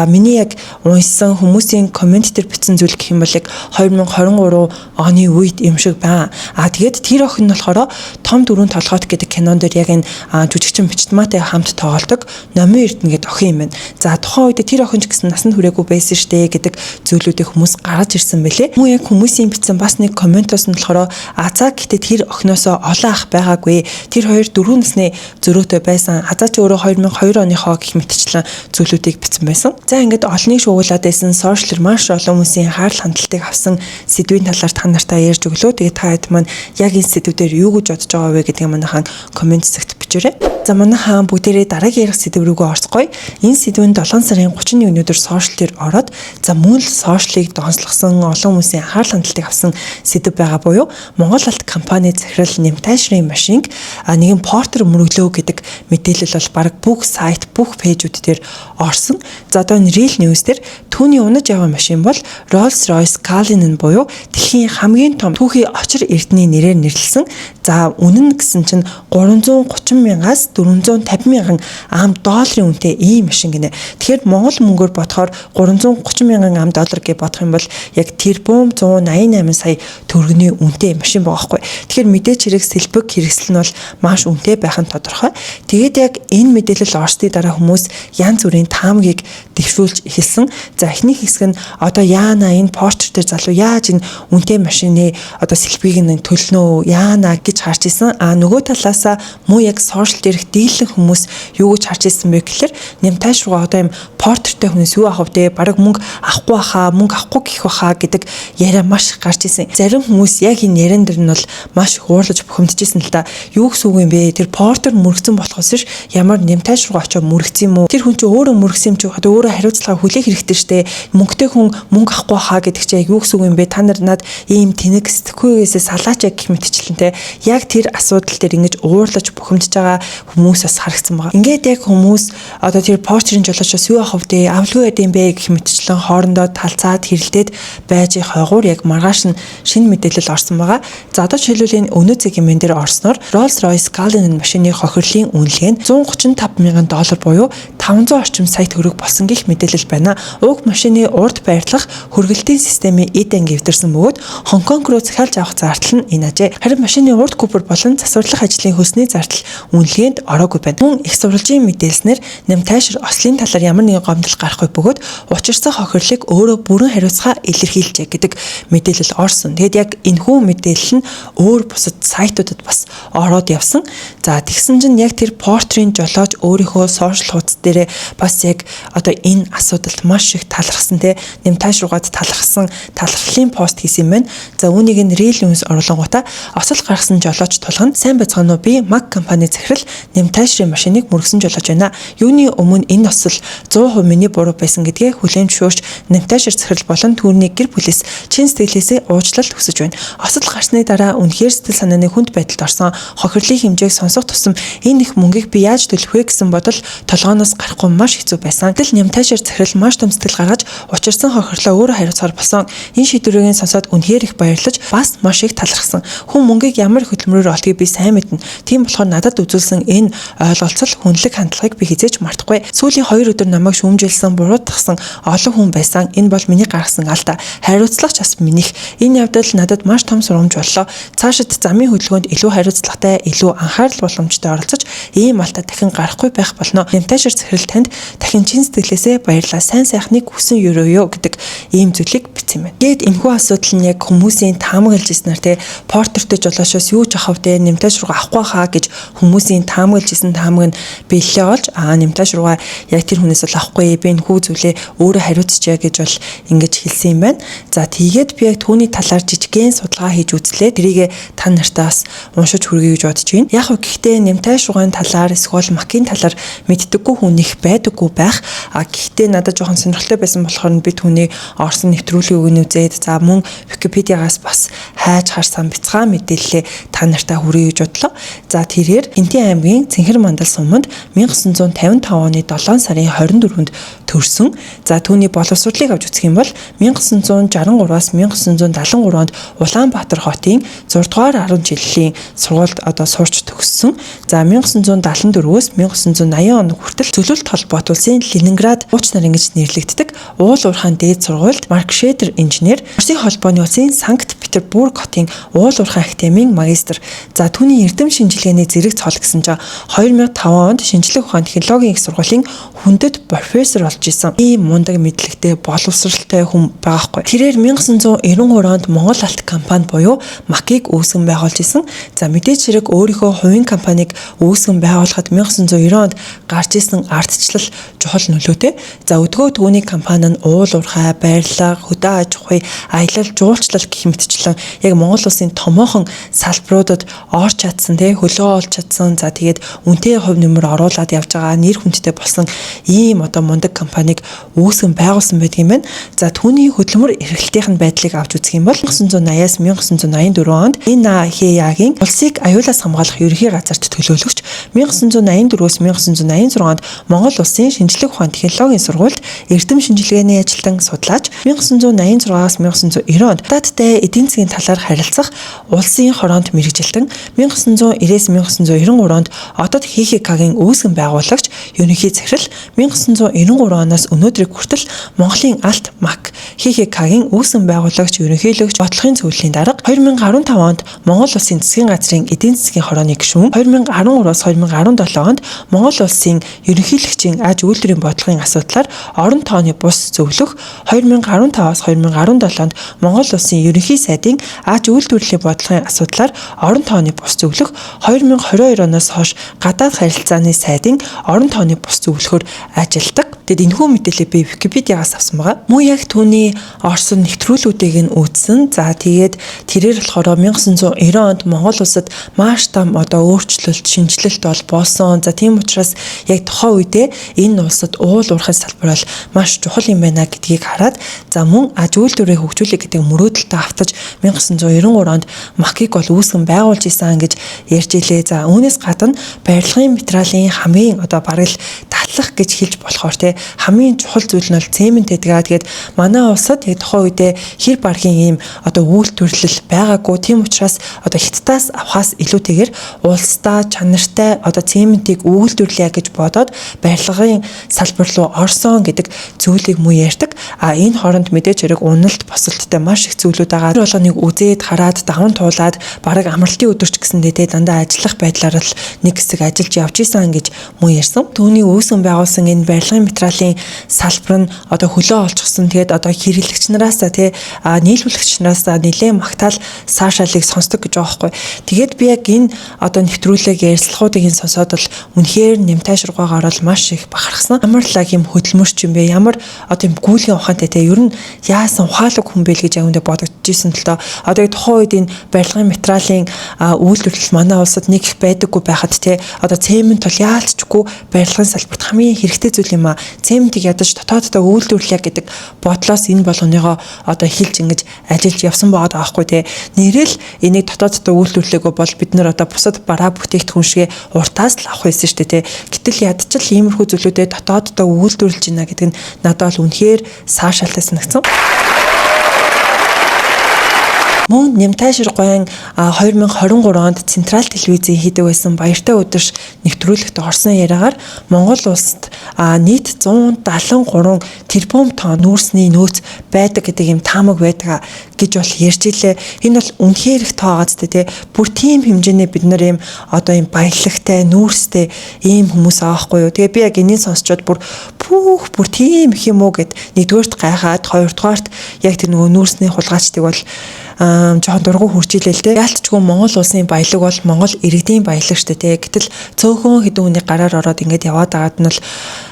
Миний яг уншсан хүмүүсийн коммент дээр бичсэн зүйл гэх юм бол яг 2023 оны үед юм шиг байна. Тэгээд тэр охин нь болохоор Том дөрвөн толгойт гэдэг кинонд дээр яг энэ жүжигчин Бичтмаатай хамт тоглодог Номын Эрдэнэ гэдэг охин юм байна. За тухайн үед тэр охин ч гэсэн насанд хүрээгүй байсан штэ гэдэг зүйлүүдийг хүмүүс гаргаж ирсэн байлээ. Мөн яг хүмүүсийн бичсэн бас нэг комментоос нь болохоор Азаа гэхдээ тэр охиноосоо олон ах байгаагүй. Тэр хоёр 4 насны зөрөөтэй байсан. Азаа ч өөрөө 2002 оныхоо гэх мэтчлэн зүйлүүдийг бичсэн байсан. За ингээд олныг шуугуулад байсан сошиалэр маш олон хүмүүсийн хайрл хандлтыг авсан сэдвийн талаар та нартай ярьж өглөө. Тэгээд та хэд маань яг энэ сэдвүүдээр юу гэж бодож байгаа вэ гэдгийг манайхан коммент зэгт бичээрэй. За манайхан бүгдээрээ дараагийн ярих сэдв рүүгээ орцгоё. Энэ сэдвэн 7 сарын 31-ний өнөөдөр сошиал дээр ороод за мөн л сошиалыг донслогсон олон хүмүүсийн анхаарал хандалтыг авсан сэдв байгаа буюу Монгол Алт компани захирал Нямтайшрын машинг нэгэн портер мөрөглөө гэдэг мэдээлэл бол баг бүх сайт, бүх пэйжүүд дээр орсон. За одоо энэ Real News дээр түүний унаж яваа машин бол Rolls-Royce Cullinan буюу дэлхийн хамгийн том түүхий очир эрдэнэ нэрээр нэрлсэн. За үнэн гэсэн чинь 330 мянгаас 450 мянган ам долларын үнэтэй ийм машин гинэ. Тэгэхээр Монгол мөнгөөр бодохоор 330 мянган ам доллар гэж бодох юм бол яг тэрбум 188 сая төгрөгийн үнэтэй машин байгаа хгүй. Тэгэхээр мэдээч хэрэг сэлбэг хэрэгсэл нь бол маш үнэтэй байх нь тодорхой. Тэгээд яг энэ мэдээлэл орсны дараа хүмүүс янз бүрийн таамагийг дэвшүүлж эхэлсэн. За эхний хэсэг нь одоо яана энэ Porsche дээр залуу яаж энэ үнэтэй машины одоо сэлбэгийг нь төлнө яана гэж харж исэн. Нөгөө талаасаа муу яг сошиал дээрх дийлэн хүмүүс юу гэж харж исэн бэ гэхээр Нямтайш руу одоо юм портертэй хүнээс юу авах вэ? Бараг мөнгө авахгүй баха, мөнгө авахгүй гэх баха гэдэг яриа маш их гарч исэн. Зарим хүмүүс яг энэ яриан дээр нь бол маш уурлаж бухимдчихсэн л да. Юу гэсэн үг юм бэ? Тэр портер мөргцэн болохоос ш ямар Нямтайш руу очиж мөргцэн юм уу? Тэр хүн чинь өөрөө мөргсөн юм чи одоо өөрөө хариуцлага хүлээх хэрэгтэй штэ. Мөнгөтэй хүн мөнгө авахгүй баха гэдэг чинь юу гэсэн үг юм бэ? Та нар надад ийм тэнэг сэтгхүйгээсээ салаач гэх мэтчлэнтэй яг тэр асуудал дээр ингэж уурлаж бухимдж байгаа хүмүүс бас харагдсан байгаа. Ингээд яг хүмүүс одоо тэр портерийн жолоочоос юу авах вэ? Авалгүй байд юм бэ гэх мэтчлэн хоорондоо талцаад хэрэлдээд байж хойгуур яг маргааш нь шинэ мэдээлэл орсон байгаа. За одоо жишээлбэл энэ өнөө CGM дээр орсноор Rolls-Royce Cullinan машины хохирлын үнэлгээ нь $135 мянган буюу 500 орчим сая төгрөг болсон гэх мэдээлэл байна. Уг машины урд байрлах хөргөлтийн системийн эдэн гэвдэрсэн бөгөөд Хонконг руу захиалж авах зардал нь энэ ажээ. Харин машины урд купер болон засварлах ажлын хөлсний зардал үнэлгээнд ороогүй байна. Мөн их сурвалжийн мэдээлснээр Нямтайшир ослын талаар ямар нэгэн гомдол гарахгүй бөгөөд учирсан хохирлыг өөрөө бүрэн хариуцгаа илэрхийлжээ гэдэг мэдээлэл орсон. Тэгэд яг энэхүү мэдээлэл нь өөр бусад сайтуудад бас ороод явсан. За тэгсэн чинь яг тэр портерийн жолооч өөрийнхөө сошиал хуудас дээрээ бас яг одоо энэ асуудалд маш их талархсан те Нямтайш руугаад талархлын пост хийсэн юм байна. За үүнийг нь Real News оруулангуудаа осол гаргасан жолооч тулганд сайн байцгаана уу? Би Mac компани захирал Нямтайшрын машиныг мөргсөн жолооч байна. Юуны өмнө энэ осол 100% миний буруу байсан гэдгээ хүлээн зөвшөөрч Нямтайшир захирал болон түүний гэр бүлээс чин сэтгэлээсээ уучлалт хүсэж байна. Осол гарсны дараа үнэхээр сэтгэл санааны хүнд байдалд орсон хохирлын хэмжээг сонсох тусам энэ их мөнгийг би яаж төлөх вэ гэсэн бодол толгооноос гарахгүй маш хэцүү байсан. Тэгэл Нямтайшир захирал маш том сэтгэл гаргаж учирсан хохирлоо өөрөө хариуцахаар болсон. Энэ шийдвэрийг сонсоод үнэхээр их баярлаж бас маш их талархсан. Хүн мөнгийг ямар их хөдөлмөрөөр олдгийг би сайн мэднэ. Тийм болохоор надад үзүүлсэн энэ ойлголцол хүнлэг хандлагыг би хизээж мартахгүй. Сүүлийн 2 өдөр намайг шүүмжилсэн, буруутгасан олон хүн байсан. Энэ бол миний гаргасан алдаа. Хариуцлагч бас минийх. Энэ явдал надад маш том сурамж боллоо. Цаашид замын хөдөлгөөнд илүү хариуцлагатай, илүү анхаарал боломжтой оролцож ийм алдаа дахин гарахгүй байх болно. Нямтайшир захирал танд дахин чин сэтгэлээсээ баярлалаа. Сайн сайхныг хүсэн өрөөё гэдэг ийм зүйлийг бичсэн байна. Гээд энэхүү асуудал нь яг хүмүүсийн таамаглаж ирснээр те портертэй жолоошоос юу ч авах вэ? Нэмтааш руу авахгүй хаа гэж хүмүүсийн таамаглаж ирсэн таамаг нь бэлээ олж нэмтааш руугаа яг тэр хүнээс бол авахгүй би энэ хүү зүйлээ өөрөө хариуцчихъя гэж бол ингэж хэлсэн юм байна. За тийгээд би яг түүний талаар жижигхэн судалгаа хийж үзлээ. Тэрийг та нартай бас уншиж хүргэе гэж бодож байна. Яг гэхдээ нэмтааш руугааны талаар эсвэл макийн талаар мэддэггүй хүн их байдаггүй байх. Гэхдээ надад жоохон сонирхолтой байсан болохоор би түүний орсон нэвтрүүлгийг үзээд за мөн Википедиагаас бас хайж харсан бяцхан мэдээлэлээ та нартай хүргэе гэж бодлоо. За тэрээр Хинтэн аймгийн Цэнхэр мандал суманд 1955 оны 7 сарын 24-нд төрсөн. За түүний боловсролыг авч үзэх юм бол 1963-аас 1973 онд Улаанбаатар хотын 6 дугаар 10 жилийн сургуульд сурч төгссөн. За 1974-өөс 1980 он хүртэл Зөвлөлт холбоот улсын Ленинград ууч нар ингэж нэрлэгддэг уул уурхайн дээд сургуульд маркшедер инженер, Оросын холбооны улсын Санкт-Петербург хотын уул уурхайн академийн магистр. За түүний эрдэм шинжилгээний зэрэг цол гэсэн чинь 2005 онд шинжлэх ухаан технологийн их сургуулийн хүндэт профессор болж исэн. Ийм мундаг мэдлэгтэй боловсралтай хүн байгаа хгүй. Тэрээр 1993 онд Монгол Алт компани буюу МАК-ыг үүсгэн байгуулж исэн. За мэдээж хэрэг өөрийнхөө хувийн компанийг үүсгэн байгуулахад 1990 онд гарч исэн ардчлал чухал нөлөөтэй. За өдгөө түүний компани нь уул уурхай, байрлал, хөдөө аж ахуй, аялал, жуулчлал гэх мэтчлэн яг Монгол улсын томоохон салбаруудад орж чадсан хөлөө олж чадсан. За тэгээд үнэтэй хувь нэмэр оруулаад явж байгаа нэр хүндтэй болсон ийм мундаг компанийг үүсгэн байгуулсан байдаг юм байна. За түүний хөдөлмөр эрхлэлтийн байдлыг авч үзэх юм бол 1980-аас 1984 онд энэ ХЯАгийн улсыг аюулаас хамгаалах ерөнхий газарт төлөөлөгч, 1984-өөс 1986 онд Монгол улсын шинжлэх ухаан технологийн сургуульд эрдэм шинжилгээний ажилтан судлаач, 1986-аас 1990 онд дааттай эдийн засгийн талаар харилцах улсын хороонд мэргэжилтэн, 1990-ээс 1993 онд одод ХХК-гийн үүсгэн байгуулагч, ерөнхий захирал, 1993 оноос өнөөдрийг хүртэл Монголын Алт МАК ХХК-гийн үүсгэн байгуулагч, ерөнхийлөгч, бодлогын зөвлөлийн дарга, 2015 онд Монгол улсын засгийн газрын эдийн засгийн хорооны гишүүн, 2013-аас 2017 онд Монгол улсын ерөнхийлөгчийн аж үйлдвэрийн бодлогын асуудлаар орон тооны бус зөвлөх, 2015-аас 2017 онд Монгол улсын ерөнхий сайдын аж үйлдвэрлэлийн бодлогын асуудлаар орон тооны бус зөвлөх, 2022 оноос хойш гадаад харилцааны сайдын орон тооны бус зөвлөхөөр ажилладаг. Тэгэд энэхүү мэдээлэл би Википедиагаас авсан байгаа. Мөн яг түүний орсон нэвтрүүлгүүдийг нь үзсэн. За тэгээд тэрээр болохоор 1990 онд Монгол улсад маш том өөрчлөлт, шинжилэлт бол болсон. За тийм учраас яг тухайн үедээ энэ улсад уул уурхай салбар бол маш чухал юм байна гэдгийг хараад за мөн аж үйлдвэрээ хөгжүүлэх гэдэг мөрөөдөлтөд автаж 1993 онд МАК-ыг бол үүсгэн байгуулж исэн гэж ярьж илээ. За үүнээс гадна барилгын материалын хамгийн бараг л татлах гэж хэлж болохоор хамгийн чухал зүйл нь бол цемент гэдэг. Тэгээд манай улсад яг тухайн үедээ хэр баргийн ийм үйлдвэрлэл байгаагүй. Тийм учраас Хятадаас авахаас илүүтэйгээр улсдаа чанартай цементийг үйлдвэрлэе гэж бодоод барилгын салбар руу орсон гэдэг зүйлийг муу ярьдаг. Энэ хооронд мэдээж хэрэг уналт босолттой маш их зүйлүүд байгаа. Тэр болгоныг үзээд хараад даван туулаад бараг амралтын өдөрч гэсэндээ дандаа ажиллах байдлаар л нэг хэсэг ажиллаж явж исэн гэж муу ярьсан. Түүний үүсгэн байгуулсан энэ барилгын материалын салбар нь хөлөө олчихсон. Тэгээд хэрэглэгч нараас нийлүүлэгч нараас нэлээд магтаал саашаалыг сонсдог гэж байгаа байхгүй. Тэгээд би яг энэ нэвтрүүлэг ярилцлагуудыг сонсоод бол үнэхээр нэмтааш руугаар бол маш их бахархсан. Ямар л юм хөдөлмөрч юм бэ? Ямар юм гүйлгийн ухаантай ер нь яасан ухаалаг хүн бэ гэж явандаа бодож ирсэн л доо. Тухайн үед энэ барилгын материалын үйлдвэрлэл манай улсад нэг их байдаггүй байхад цемент бол яалтчгүй барилгын салбарт хамгийн хэрэгтэй зүйл юм а. Цементийг ядаж дотооддоо үйлдвэрлэе гэдэг бодлоос энэ болгоныгоо хэлж ингэж ажиллаж явсан байгаа байхгүй нэрэл энийг дотооддоо үйлдвэрлэегүй бол бид нар бусад бараа бүтээгдэхүүн шиг уртаас л авах байсан шүү дээ. Гэтэл ядчил иймэрхүү зүйлүүдэд дотооддоо үйлдвэрлэж байна гэдэг нь надад бол үнэхээр саашаалтай санагдсан. Мөн Нямтайшир гоён 2023 онд Централ телевизийн хийдэг байсан баяртай өдөрш нэвтрүүлэгт орсон яриагаар Монгол улсад нийт 173 тэрбум тонн нүүрсний нөөц байдаг гэдэг юм таамаг байдаг гэж бол ярьж илээ. Энэ бол үнэхээр их тоо гац тэ. Бүр тийм хэмжээний бид нар ийм одоо ийм баялагтай, нүүрстэй ийм хүмүүс аахгүй юу. Тэгээ би яг энийг сонсчод бүр тийм их юм уу гэд нэгдүгээрт гайхаад, хоёрдугаарт яг тэр нөгөө нүүрсний хулгайчдыг бол жоохон дургу хурцилээ л дээ. Яалтчгүй Монгол улсын баялаг бол Монгол иргэдийн баялаг шүү дээ. Гэтэл цөөхөн хэдэн хүний гараар ороод ингэж яваад байгаад нь л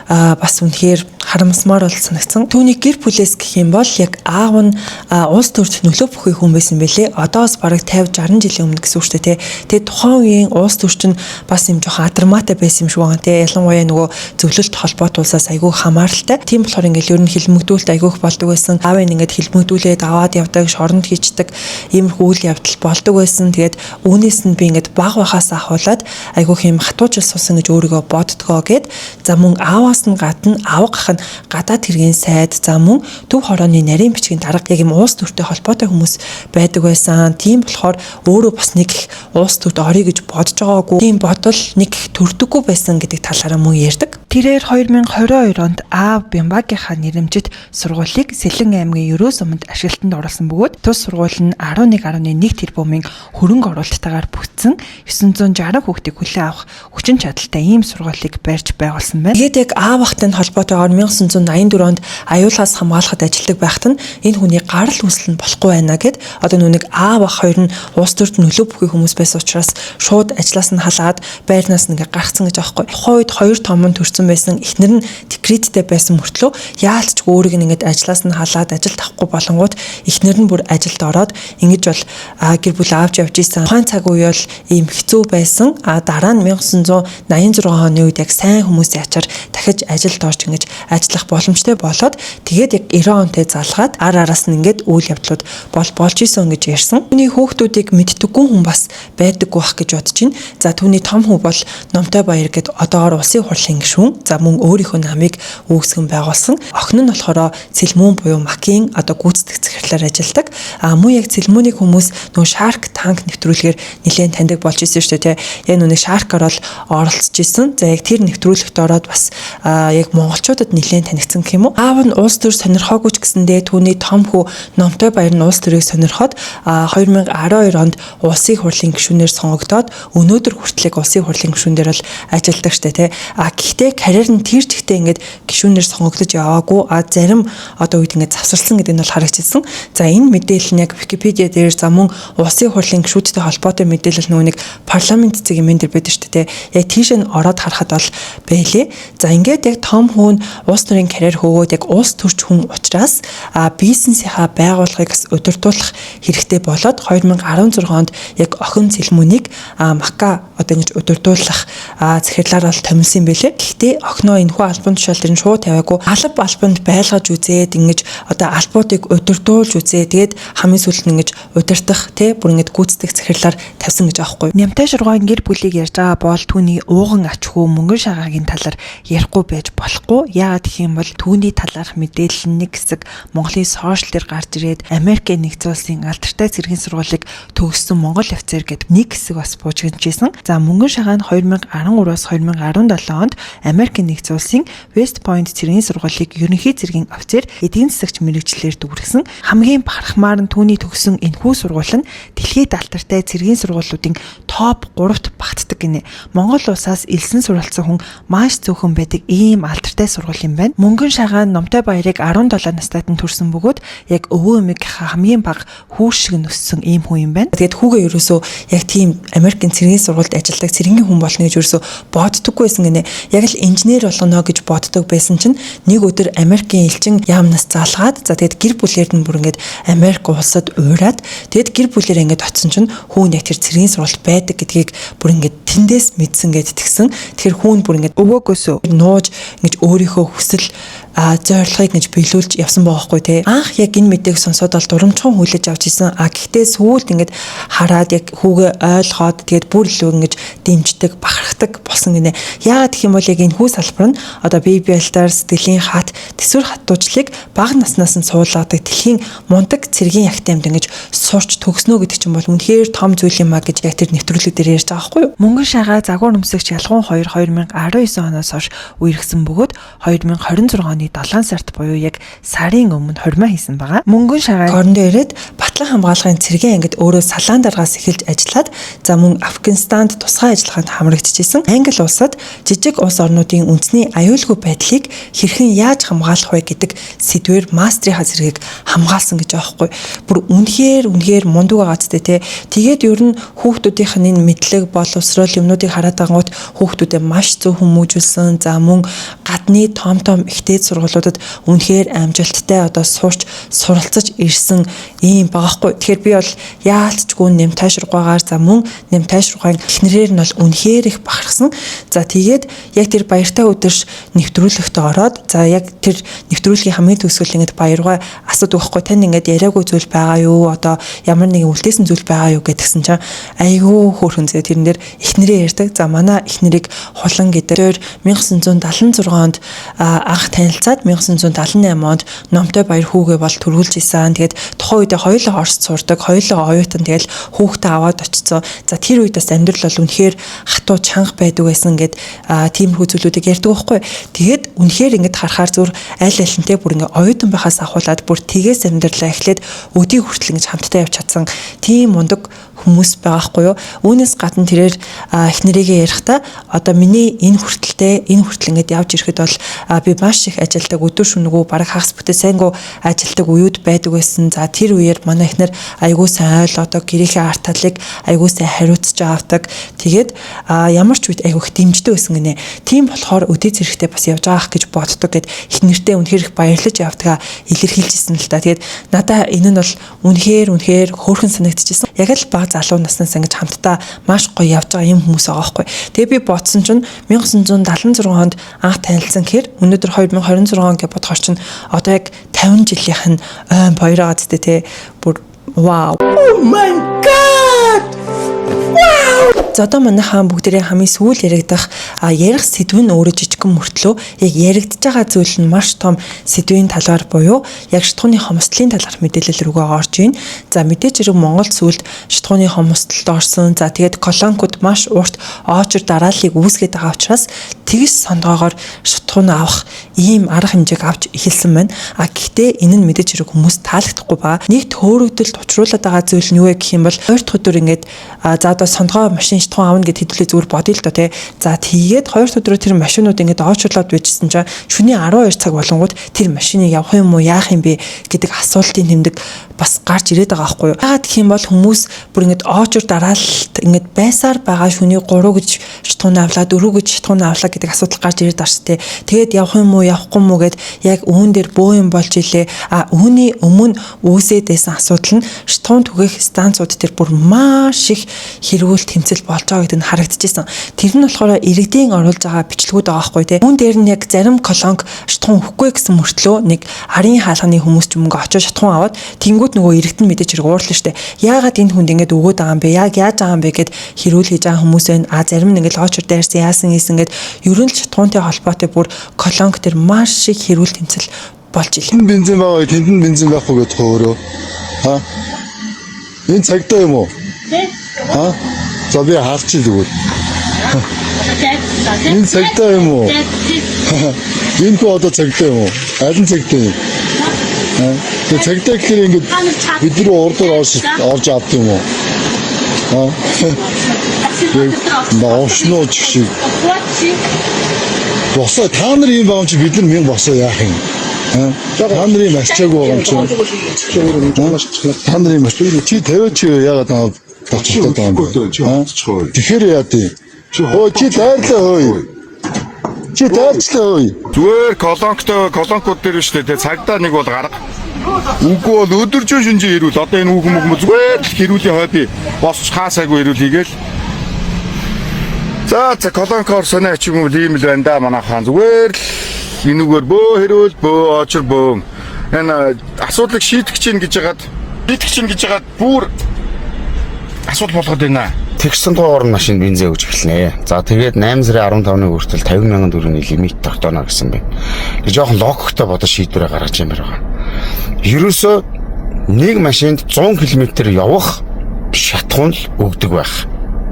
бас үнэхээр харамсмаар бол санагдсан. Түүний гэр бүлээс гэх юм бол яг аав нь улс төрд нөлөө бүхий хүн байсан бэлээ. Одоос бараг 50-60 жилийн өмнө гэсэн үг шүү дээ. Тэгээ тухайн үеийн улс төрчин бас юм жоохон адармаатай байсан юм шиг байгаа те. Ялангуяа нөгөө зөвлөлт холбоот улсаас айгүй хамааралтай. Тийм болохоор ингээл ер нь хилмигдүүлэлт айгүйх болдог байсан. Аав нь ингээд хилмигдүүлээд аваад явдаг, шоронд хийчдэг иймэрхүү үйл явдал болдог байсан. Тэгээд үүнээс нь би ингээд баг байхаас ахуулаад айгүйх юм хатуужил сусан гэж өөрийгөө боддгоо гэд за мөн ааваас нь гадна авгах нь гадаад хэргийн сайд за мөн төв хорооны нарийн бичгийн дарга яг юм уус төртэй холбоотой хүмүүс байдаг байсан. Тийм болохоор өөрөө бас нэг их уус төрд орё гэж бодож байгаагүй. Тийм бодол нэг их төрдөггүй байсан гэдэг талаараа мөн ярьдаг. Тэрээр 2022 онд аав Бямбагийнхаа нэрэмжит сургуулийг Сэлэн аймгийн Ерөө суманд ашиглалтанд оруулсан бөгөөд тус сургууль нь 11.1 тэрбумын хөрөнгө оруулалтаагаар бүтсэн 960 хүүхдийг хүлээн авах хүчин чадалтай ийм сургуулийг барьж байгуулсан байна. Тэгээд яг аав ахтай холбоотойгоор 1984 онд аюулаас хамгаалахад ажилладаг байхад нь энэ хүний гарал үүсэл нь болохгүй байна гэд одоо нүг аав ах хоёр нь улс төрд нөлөө бүхий хүмүүс байсан учраас шууд ажлаас нь халаад байрнаас ингээ гаргацсан гэж аахгүй. Тухайд хоёр томон төрсэн байсан эхнэр нь декреттэй байсан мөртлөө яалтч өөрийг нь ингээд ажлаас нь халаад ажилд авахгүй болонгууд эхнэр нь бүр ажилд ороод ингэж бол гэр бүл авч явж исэн. Тухайн цаг үе бол ийм хэцүү байсан. Дараа нь 1986 оны үед яг сайн хүмүүсийн ачаар дахиж ажилд орж ингэж ажиллах боломжтой болоод тэгээд яг 90 онтой залгаад араас нь ингээд үйл явдлууд болж исэн гэж ярьсан. Түүний хүүхдүүдийг мэддэггүй хүн бас байдаггүй бах гэж бодож байна. За түүний том хүү бол Номтой Баяр гэд одоогоор улсын хурлын гишүүн. За мөн өөрийнхөө намыг үүсгэн байгуулсан. Охин нь болохоор Цэлмүүн буюу Макийн одоо гүйцэтгэх захирлаар ажилладаг. Мөн яг Цэлмүүнийг хүмүүс нөө Shark Tank нэвтрүүлгээр нэлээд таньдаг болж исэн шүү дээ. Яг нүг Shark-аар бол оролцож исэн. За яг тэр нэвтрүүлэгт ороод бас яг монголчуудад нэлээд танигдсан гэх юм уу. Аав нь улс төр сонирхоогүй ч гэсэндээ түүний том хүү Номтой Баяр нь улс төрийг сонирхоод 2012 онд улсын хурлын гишүүнээр сонгогдоод өнөөдөр хүртэл улсын хурлын гишүүнээр бол ажилладаг штэ тий. Гэхдээ карьер нь тэр чигтээ ингээд гишүүнээр сонгогдож яваагүй. Зарим одоо үед ингээд завсарлсан гэдэг нь бол харагдчихсан. За энэ мэдээлэл нь яг Википедиа дээр за мөн улсын хурлын гишүүдтэй холбоотой мэдээлэл нөгөө нэг парламент цэцэг юм дээр байдаг штэ тий. Яг тийш нь ороод харахад бол байлээ. За ингээд яг том хүн улс төрийн карьер хөвөөд яг улс төрч хүн учраас бизнесийнхаа байгууллагыг удирдуулах хэрэгтэй болоод 2016 онд яг охин Цэлмүүнийг Мака одоо ингэж удирдуулах захирлаар бол томилсон байлээ. Гэхдээ охиноо энэхүү албан тушаал дээр нь шууд тавиагүй алба албанд байлгаж үзээд ингэж одоо албуудыг удирдуулж үзээ. Тэгээд хамгийн сүүлд нь ингэж удирдах тий бүр ингэж гүйцэтгэх захирлаар тавьсан гэж аахгүй. Нямтайшир гоён гэр бүлийг ярьж байгаа бол түүний ууган ач хүү мөнгөн шагаагийн талаар ярихгүй байж болохгүй. Яагаад гэх юм бол түүний талаарх мэдээлэл нэг хэсэг Монголын сошиал дээр гарч ирээд Америкийн нэгдсэн улсын алдартай цэргийн сургуулийг төгссөн монгол офицер гэдэг нэг хэсэг бас буужигдчихсэн. За мөнгөн шагаа нь 2013-аас 2017 онд Америкийн нэгдсэн улсын West Point цэргийн сургуулийг ерөнхий цэргийн офицер эдийн засагч мэргэжлэр дүүргэсэн. Хамгийн бахархмаар нь түүний төгссөн энэхүү сургууль нь дэлхийд алдартай цэргийн сургуулиудын топ 3-т багтдаг гинэ. Монгол улсаас элсэн суралцсан хүн маш цөөхөн байдаг ийм алдартай сургууль юм байна. Мөнгөн шагаа Номтой Баярыг 17 настайд нь төрсэн бөгөөд яг өвөө эмээгийнхээ хамгийн бага хүү шиг нөссөн ийм хүн юм байна. Тэгээд хүүгээ ерөөсөө яг тийм Америкийн цэргийн сургуульд ажилладаг цэргийн хүн болно гэж ерөөсөө боддоггүй байсан гинэ. Яг л инженер болгоно гэж боддог байсан чинь нэг өдөр Америкийн элчин яамнаас залгаад за тэгээд гэр бүлээр нь бүр ингээд Америк улсад уураад тэгээд гэр бүлээр ингээд очсон чинь хүүн яг тэр цэргийн сургуульд байдаг гэдгийг бүр ингээд тэндээс мэдсэн гэд тэгсэн. Тэгэхээр хүүн бүр ингээд өвөөгөөсөө нууж ингэж өөрийнхөө хүсэл зорилгыг гэж биелүүлж явсан байхгүй тий. Анх яг энэ мэдээг сонсоод бол дурамжхан хүлээж авч исэн. Гэхдээ сүүлд ингэж хараад яг хүүгээ ойлгоод тэгээд бүр илүү ингэж дэмждэг, бахархдаг харагддаг болсон гинэ. Яагаад гэх юм бол яг энэ хүү салбар нь одоо бие биелэлтээр сэтгэлийн хат, төсвөр хатуучлыг бага наснаас нь суулгадаг дэлхийн мундаг цэргийн ягтай амьд ингэж сурч төгснөө гэдэг чинь бол үнэхээр том зүйл юм а гэж яг тэр нэвтрүүлэг дээр ярьж байгаа байхгүй юу? Мөнгөн шагаа загвар нэмсэгч Ялгуун 2 2019 оноос хойш үерхсэн бөгөөд 2026 оны 7 сард буюу яг сарын өмнө хормоо хийсэн байгаа. Мөнгөн шагаа хорндоо ирээд Батлан хамгаалгын цэргийн ангид өөрөө салаан даргаас эхэлж ажиллаад за мөн Афганистанд тусгай ажиллагаанд хамрагдчихсэн. Англи улсад жижиг улс орнуудын үндэсний аюулгүй байдлыг хэрхэн яаж хамгаалах вэ гэдэг сэдвээр мастрийн зэргийг хамгаалсан гэж байгаа байхгүй. Бүр үнэхээр мундаг байгаа ч тий. Тэгээд ер нь хүүхдүүдийнх нь энэ мэдлэг боловсрол юмнуудыг хараад байгангууд хүүхдүүдэд маш зөв хүмүүжүүлсэн. За мөн гадны том ихтэй сургуулиудад үнэхээр амжилттай одоо сурч суралцаж ирсэн ийм багахгүй. Тэгэхээр би бол яалтчгүй нэмтайшруугаар за мөн нэмтайшруугийн эхнэрээр нь бол үнэхээр их бахархсан. За тэгээд яг тэр баяртай өдөрш нэвтрүүлэгт ороод за яг тэр нэвтрүүлгийн хамгийн төгсгөл ингэж баяргаа асуудаг байхгүй. Танд ингэж яриаггүй зүйл байгаа юу? Одоо ямар нэгэн үлдээсэн зүйл байгаа юу гэдгсэн чинь айгүй хөөрхөн зэ тэрэн дээр эхнэрээ ярьдаг. За манай эхнэрийг хулан гэдэг 1976 онд анх танилцаад 1978 онд номтой баяр хүүгээ бол төрүүлж исэн. Тэгээд тухайн үедээ хоёулаа Оросд сурдаг, хоёулаа оюутан тэгэл хүүхдээ аваад очсон. За тэр үед бас амьдрал бол үнэхээр хатуу чанга байдаг байсан гэд тиймэрхүү зүйлүүдийг ярьдаг байхгүй. Тэгээд үнэхээр ингэж харахаар зүр аль алинтэй бүр ингэ оюутан байхаас ахуулаад бүр тгээс амьдралаа эхлээд өдийг хүртэл ингэж хамтдаа явж чадсан тийм мундаг хүмүүс байгаа хгүй юу. Үүнээс гадна тэрээр эхнэрийгээ ярихдаа одоо миний энэ хүртэл ингэж явж ирэхэд бол би маш их ажилдаг өдөр шөнөгөө бараг хагас бүтээ сайнгуу ажилдаг үеуд байдаг байсан. За тэр үеэр манай эхнэр айгуу сайн ойл одоо гэрийнхээ арт талыг айгуу сайн хариуцж авдаг. Тэгээд ямар ч үед айгуу их дэмждэг байсан гинэ. Тийм болохоор өдөө зэрэгтэй бас явж байгаах гэж боддог гэд эхнэртэй үнэхээр их баярлаж явдгаа илэрхийлжсэн л та. Тэгээд надаа энэ нь бол үнэхээр хөөрхөн санагдчихсан. Яг л баг залуу наснаас ингэж хамтдаа маш гоё явж байгаа юм хүмүүс байгаа байхгүй. Тэгээ би бодсон чинь 1976 онд анх танилцсан гэхээр өнөөдөр 2026 он гэж бодохоор чинь одоо яг 50 жилийнх нь ойн баяр байгаа зү тэ бүр вау. Oh my god. Wow. За одоо манайхан бүгдээрээ хамгийн сүүл яригдах ярих сэдв нь өөрөө жижигхэн мөртлөө яг яригдж байгаа зүйл нь маш том сэдвийн талаар буюу яг шатхууны хомсдлын талаарх мэдээлэл рүүгээ орж ийн. За мэдээж хэрэг Монголд сүүлд шатхууны хомсдолд орсон. За тэгээд колонкууд маш урт оочор дарааллыг үүсгээд байгаа учраас тэгс сондоогоор шатхуун авах ийм арга хэмжээг авч эхэлсэн байна. Гэхдээ энэ нь мэдээж хэрэг хүмүүс таалагдахгүй байгаа. Нэг төөрөгдөлд учруулад байгаа зүйл нь юу вэ гэх юм бол хоёр дахь өдөр ингээд за одоо сондгоо машин шатхуун авна гэд хэдүүлээ зүгээр бодъё л доо тий. За тэгээд хоёр дахь өдрөө тэр машинууд ингээд оочрлоод байжсэн чинь шөнийн 12 цаг болонгууд тэр машиныг явах юм уу яах юм бэ гэдэг асуултын тэмдэг бас гарч ирээд байгаа байхгүй юу. Яагаад гэх юм бол хүмүүс бүр ингээд оочор дараалалт ингээд байсаар байгаа шөнийн 3 гэж шатхуун авлаа 4 гэж шатхуун авлаа гэдэг асуудал гарч ирээд байгаа шүү дээ. Тэгээд явах юм уу явахгүй юм уу гэд яг үүн дээр бөө юм болж илээ. Үүний өмнө үүсээд байсан асуудал нь шатхуун түгээх станцууд дээр бүр маш их хэрүүл тэмцэл болж байгаа гэдэг нь харагдчихсан. Тэр нь болохоор иргэдийн оруулж байгаа бичлэгүүд байгаа байхгүй тий. Үүн дээр нь яг зарим колонк шатхуун өгөхгүй гэсэн мөртлөө нэг арын хаалганы хүмүүс ч мөнгө очиж шатхуун аваад тэнгууд нөгөө иргэд нь мэдээж хэрэг уурлаа штэ. Яагаад энэ хүнд ингэж өгөөд байгаа юм бэ? Яг яаж байгаа юм бэ гэд хэрүүл хийж байгаа хүмүүс байна. Зарим нь ингэж оочор дайрсан яасан хийсэн гэд ерөн л шатхуунтай холбоотой бүр колонк төр маш их хэрүүл тэмцэл болж илээ. Бензин байгаа, тэнд нь бензин байхгүй гэдэг өөрөө. Энэ цагтаа юм уу? За би харчих зүгээр. Энэ цагтаа юм уу? Энэ хөө одоо цагтаа юм уу? Алин цагтаа юм? Тэгээ цагтаа гэхээр ингэж бидний урдаар орж авд юм уу? Наошноо шиг. Босоо та нар юм байгаа юм чи бид нар мянга босоо яах юм? Та нарын марчаагүй байгаа юм чи. Та нарын марчаагүй чи 50 чи яагаад наа боцтой байгаа юм? Тэгэхээр яа тий. Оо чи дайрлаа хөөе. Чи дайрчлаа хөөе. Зүгээр колонкууд дээр шүү дээ. Цагдаа нэг бол гарга. Үгүй бол өдөржин шинжээ хэрүүл. Одоо энэ үг зүгээр хэрүүлийн хойд босч хаасаагүй хэрүүл хийгээл. За колонкоор сонаа ч юм уу ийм л байна да манайхан. Зүгээр л энүүгээр бөө хэрүүл бөө очор бөө. Энэ асуудлыг шийдэх чинь гэж хагаад бүр асуудал болгоод байна. Тэгш сандуугаар машин бензин өгж эхэлнэ. За тэгээд 8 сарын 15-ны хүртэл 50,000 төгрөгийн лимит тогтооно гэсэн байна. Тэг жоохон логиктой бодож шийдвэрээ гаргаж юм байна. Ерөөсөө нэг машинд 100 км явах шатхуун л өгдөг байх.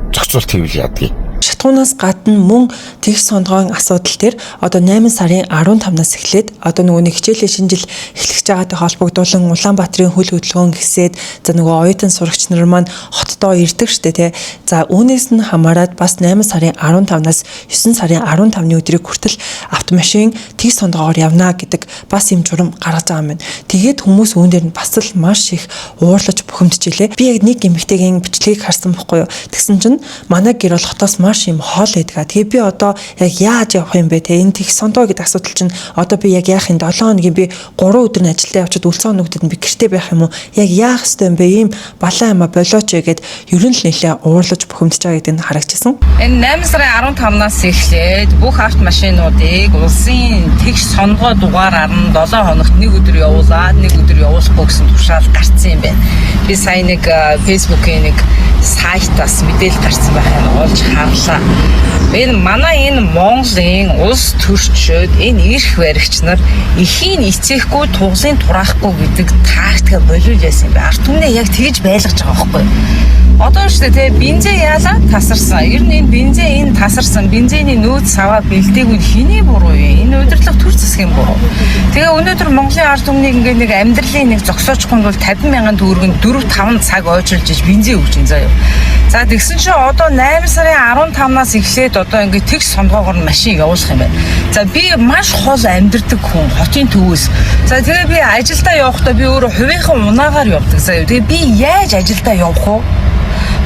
Зохицуулт хийвэл яадгийг. Шатхуунаас гадна мөн тэгш сондгоон асуудал төр одоо 8 сарын 15-наас эхлээд одоо нөгөө нэг хичээлийн шинэ жил эхлэж байгаатай холбогдуулан Улаанбаатарын хөл хөдөлгөөн гэсээд за нөгөө оюутан сурагч нар маань хоттоо ирдэг штэ тий. За үүнээс нь хамаарад бас 8 сарын 15-наас 9 сарын 15-ны өдрийг хүртэл автомашин тэгш сондгоогоор явна гэдэг бас юм журам гаргаж байгаа юм байна. Тэгээд хүмүүс үүн дээр нь бас л маш их уурлаж бухимдчихлээ. Би яг нэг эмэгтэйгийн бичлэгийг харсан байхгүй юу. Тэгсэн чинь манай гэр бол хотоос маш юм хоол байдаг. Тэгээ би одоо яг яаж явах юм бэ те энэ тэгш сондоо гэдэг асуудал чинь одоо би яг яах юм 7 хоногийн би 3 өдөр нь ажилдаа явчихад үлцэн хоногтод би гэртээ байх юм уу? Яг яах ёстой юм бэ? Ийм балаа юм а болооч гэгээд ерөн л нэлээ уурлаж бухимдаж байгаа гэдэг нь харагдчихсан. Энэ 8 сарын 15-наас эхлээд бүх автомашинуудыг улсын тэгш сонгоо дугаараар нь 7 хоногт нэг өдөр явуулаад нэг өдөр явуулахгүй гэсэн тушаал гарцсан юм байна. Би сая нэг Facebook-ийн нэг сайтаас мэдээлэл гарсан байхад олж харлаа. Манай энэ Монголын улс төрчид энэ эрх баригч нар эхийн эцээхгүй туглын тураахгүй гэдэг тактика болиулж яасан юм бэ? Ард түмнээ яг тэгж байлгаж байгаа байхгүй юу? Одоо шүү дээ бензин яалаа тасарсан. Ер нь энэ тасарсан бензиний нөөц саваа бэлдээгүй хэний буруу юм? Энэ удирдлага төр засгийн буруу. Тэгээ өнөөдөр Монголын ард түмнийг ингээ нэг амьдралын нэг зогсоочхонд бол 50,000 төгрөгийн 4-5 цаг ойчилж бензин өгч ин заяа. За тэгсэн чинь одоо 8 сарын 15-наас эхлээд одоо ингээ тэгш сондгоогоор машин явуулах юм байна. За би маш хол амьдардаг хүн хотын төвөөс. За тэгээ би ажилдаа явахдаа би өөрөө хувийнхаа унаагаар явдаг заяа. Тэгээ би яаж ажилдаа явах вэ?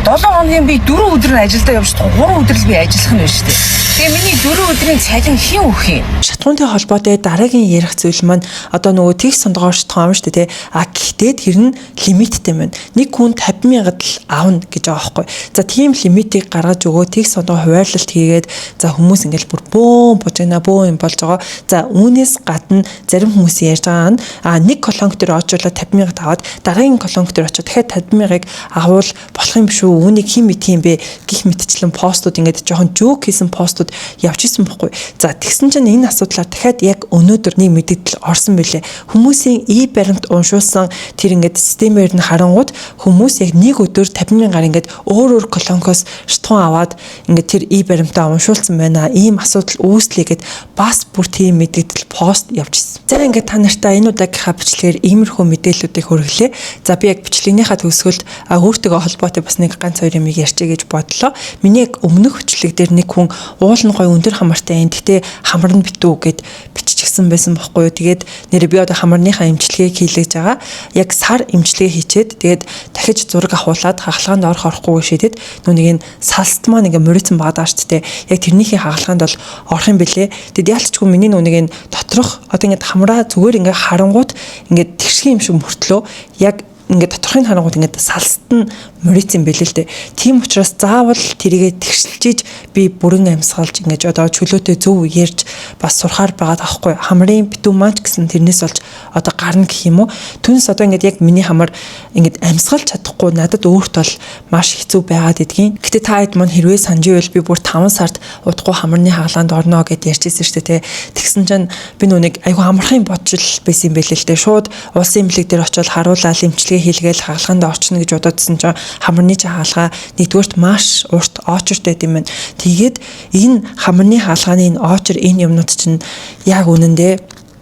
7 хоногийн би 4 өдөр нь ажилдаа явж 3 өдөр л би ажиллах нь байна шүү дээ. Тэгээ миний 4 өдрийн цалин хэн өгөх юм? Шатхуунтай холбоотой дараагийн ярих зүйл маань одоо нөгөө тэгш сондгоор шатхуун шүү дээ тий. А гэхдээ тэр нь лимиттэй байна. Нэг хүн 50,000-д л аавна гэж байгаа байхгүй. За тийм лимитийг гаргаж өгөө тэгш сондгоо хуваарлалт хийгээд за хүмүүс ингээл бүр бөө юм болж байгаа. За үүнээс гадна зарим хүмүүс ярьж байгаа нь нэг колонк төр очиулаад 50,000 аваад дараагийн колонк төр очиод дахиад 50,000-ыг авал болох юм биш үү? Үүнийг хэн мэдх юм бэ? Гих мэтчлэн постууд ингээд жоохон жок хийсэн постууд явж исэн байхгүй. За тэгсэн чинь энэ асуудлаар дахиад яг өнөөдөр нэг мэдээлэл орсон байлээ. Хүмүүсийн баримт уншуулсан тэр ингээд системээр нь харангууд хүмүүс яг нэг өдөр 50,000 гаруй ингээд өөр колонкоос шатхуун аваад ингээд тэр баримтаа уншуулсан байна. Ийм асуудал үүслэгээд бас бүр тийм мэдээлэл пост явж исэн. За ингээд та нартай энэ удаагийнхаа бичлэгээр иймэрхүү мэдээллүүдийг хүргэлээ. За би яг бичлэгнийхаа төгсгөлд өөртөө холбоотой бас нэг ганц хоёр юмыг ярьчээ гэж бодлоо. Миний яг өмнөх бичлэг дээр нэг хүн уул нь гоё өндөр хамартай юм. Гэтэ хамар нь битүү гэд биччихсэн байсан байхгүй юу. Тэгээд нэр би одоо хамарныхаа имчилгээг хийлгэж байгаа. Яг сар имчилгээ хийчээд тэгээд дахиж зураг авахуулаад хагалгаанд орохгүй шийдэд нүг салст маань ингээ морицсан байгаа шүү дээ. Яг тэрнийхээ хагалгаанд бол орох юм бэлээ. Тэгэд яалтчгүй миний нүг доторх одоо ингээ хамраа зүгээр ингээ харангууд ингээ тэгшгийн юм шиг мөртлөө яг ингээд доторхын харангууд ингээд салст нь морицс юм бэлээ л дээ. Тийм учраас заавал тэрийгэ тэгшилжиж би бүрэн амьсгалж ингээд одоо чөлөөтэй зөв ярьж бас сурахаар байгаа таахгүй. Хамрын битүү маань гэсэн тэрнээс болж одоо гарна гэх юм уу. Түнс одоо ингээд яг миний хамар ингээд амьсгалж чадахгүй надад өөрт бол маш хэцүү байгаад идгийн. Гэтэ та хэд маань хэрвээ санаж ивэл би бүр 5 сард удахгүй хамарны хагалгаанд орно гэд ярьжсэн шүү дээ. Тэгсэн чинь би нүг айгу амархан бодж л байсан юм бэлээ л дээ. Шууд улсын имлэг дээр очиод харуулаад имчилгээ хийлгээл хагалгаанд орчихно гэж бодоодсэн чинь хамарны хаалгаа нэгдүгээрт маш урт очертэй юм байна. Тэгээд энэ хамарны хаалгааны энэ очер энэ юмнууд чинь яг үнэндээ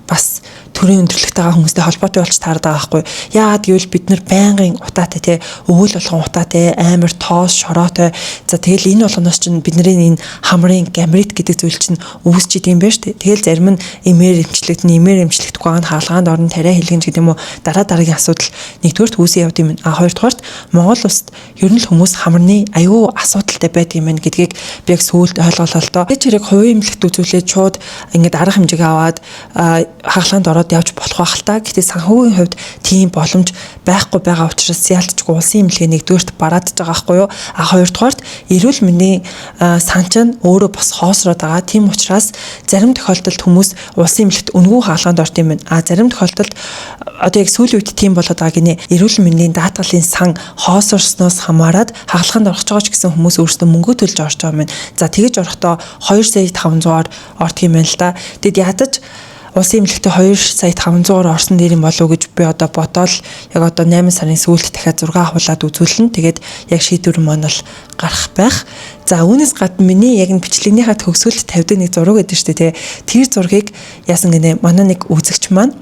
бас төрийн өндөрлөгтэйгээ хүмүүстэй холбоотой болж таардаг байхгүй. Яагаад гэвэл бид нар байнгын утаатай те өвөл болгон утаатай амар тоос шороотой. За тэгэл энэ болгоноос чинь бидний энэ хамрын гамрит гэдэг зүйл чинь үүсч идэм байх шүү дээ. Тэгэл зарим нь эмээр эмчлэгдэхгүй байгаа хаалгаанд орон тариа хэлгэнж гэдэг юм уу дараагийн асуудал нэгдүгээрт үүсээ явд юм. Хоёрдугаарт Монгол улсад ер нь л хүмүүс хамрны аюу асуудалтай байдаг юм гэдгийг би яг сүүлд ойлголоо л доо. Тэр чирэг хувийн эмнэлэгт үзүүлээд шууд ингээд арга хэмжээг аваад хаалгаанд ороод яваад явж болох байх л та. Гэхдээ санхүүгийн хувьд тийм боломж байхгүй байгаа учраас яалтчгүй улсын эмнэлгээ нэгдүгээрт бараадж байгаа байхгүй юу? Хоёрдугаарт эрүүл мэндийн сан чинь өөрөө бас хоосроод байгаа. Тийм учраас зарим тохиолдолд хүмүүс улсын эмнэлэгт үнгүй хаалганд орд юм байна. Зарим тохиолдолд одоо яг сүүлийн үед тийм болоод байгаа гинэ. Эрүүл мэндийн даатгалын сан хоосорсноос хамаарат хаалганд орох гэж гэсэн хүмүүс өөрсдөө мөнгө төлж орж байгаа юм байна. За тэгэж орохдоо 2,500-аар ордог юм байна л да. Тэгэд ядаж улсын эмнэлэгтээ 2,500-аар орсон дээр юм болов уу гэж би одоо бодоол яг одоо 8 сарын сүүлд дахиад 6 хавуулаад үзүүлнэ. Тэгээд яг шийдвэр маань бол гарах байх. За үүнээс гадна миний яг бичлэгнийхаа төгсгөлд тавьдаг нэг зураг гэдэг шүү дээ. Тэр зургийг яасан гинэ манай нэг үзэгч маань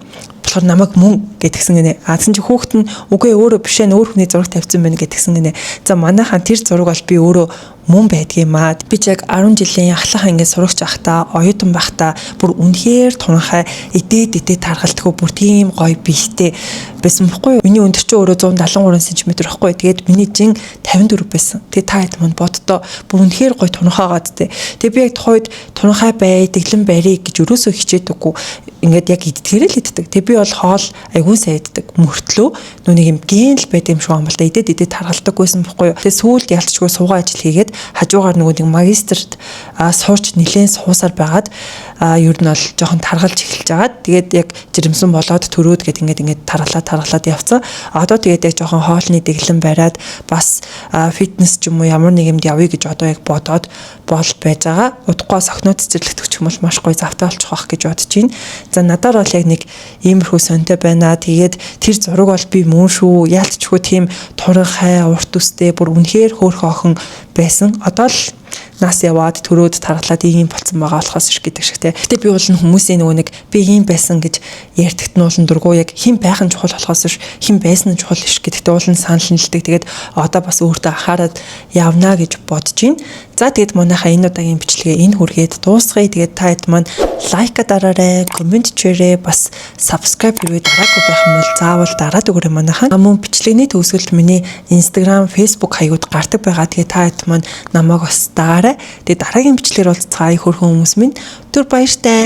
болохоор намайг мөн гэдгсэн гинэ. Тэгсэн чи хүүхэд нь үгүй өөрөө бишээ өөр хүний зураг тавьсан байна гэдгсэн гинэ. За манайхан тэр зураг бол би өөрөө мөн байдгийм аа. Би ч яг 10 жилийн ахлахаа ингэ сурагч ахтаа, оюутан байхдаа бүр үнэхээр тунхай идээд тархалтгүй бүр тийм гоё бийтэй байсан бохгүй юу? Миний өндөр чинь өөрөө 173 см байхгүй. Тэгээд миний жин 54 байсан. Тэгээд та хэд манд боддоо бүр үнэхээр гоё тунхайгаад тээ. Тэгээд би яг тухайд тунхай бай, дэглэн барий гэж өрөөсөө хичээдэггүй. Ингээд яг иддгээрээ л иддэг. Тэгээд би бол хоол айгүй сайн иддэг. Мөртлөө нүг юм ген л байд юм шиг юм бол та идээд тархалтаггүйсэн бохгүй юу? Тэгээд сүүлд ялцчгүй суугаа ажил хийгээд хажуугаар нөгөө нэг магистрт сууч нилээн суусаар байгаад ер нь бол жоохон таргалж эхэлж байгаа. Тэгээд яг жирэмсэн болоод төрөөд гээд ингээд таргалаад явцсан. Одоо тэгээд яг жоохон хоолны дэглэн бариад бас фитнес ч юм уу ямар нэг юмд явъя гэж одоо яг бодоод бол байж байгаа. Удахгүй сохноо цэцэрлэгтгч юм бол маш гоё завтай болчих واخ гэж бодож байна. За надаар бол яг нэг иймэрхүү сонтой байна. Тэгээд тэр зураг бол би мөн шүү. Яалтчгүй тийм турхай, урт үстэй бүр үнэхээр хөөрхөн охин байсан. Одоо л нас яваад төрөөд тархлаад ийм болсон байгаа болохоос ш гэдэг шиг те. Гэтэ би бол хүмүүсийн нөгөө нэг би ийм байсан гэж ярьдагт нь уулын дургуу яг хэн байх нь чухал болохоос ш хэн байсан нь чухал ш гэдэгт уулын санал нийлдэг. Тэгээд одоо бас өөртөө анхаарад явна гэж бодож байна. За тэгээд манайхаа энэ удаагийн бичлэгээ энэ хүргээд дуусгая. Тэгээд та хэд маань лайка дараарай, комент хийрээ, бас subscribe хийгээ дараагүй байх юм бол заавал дараад өгөөрэй манайхаа. Мөн бичлэгний төгсгөлд миний Instagram, Facebook хаягууд гардаг байгаа. Тэгээд та хэд маань намайг бас даарай. Тэгээд дараагийн бичлэгээр уулзцаая хөрхөн хүмүүс минь. Түр баяртай.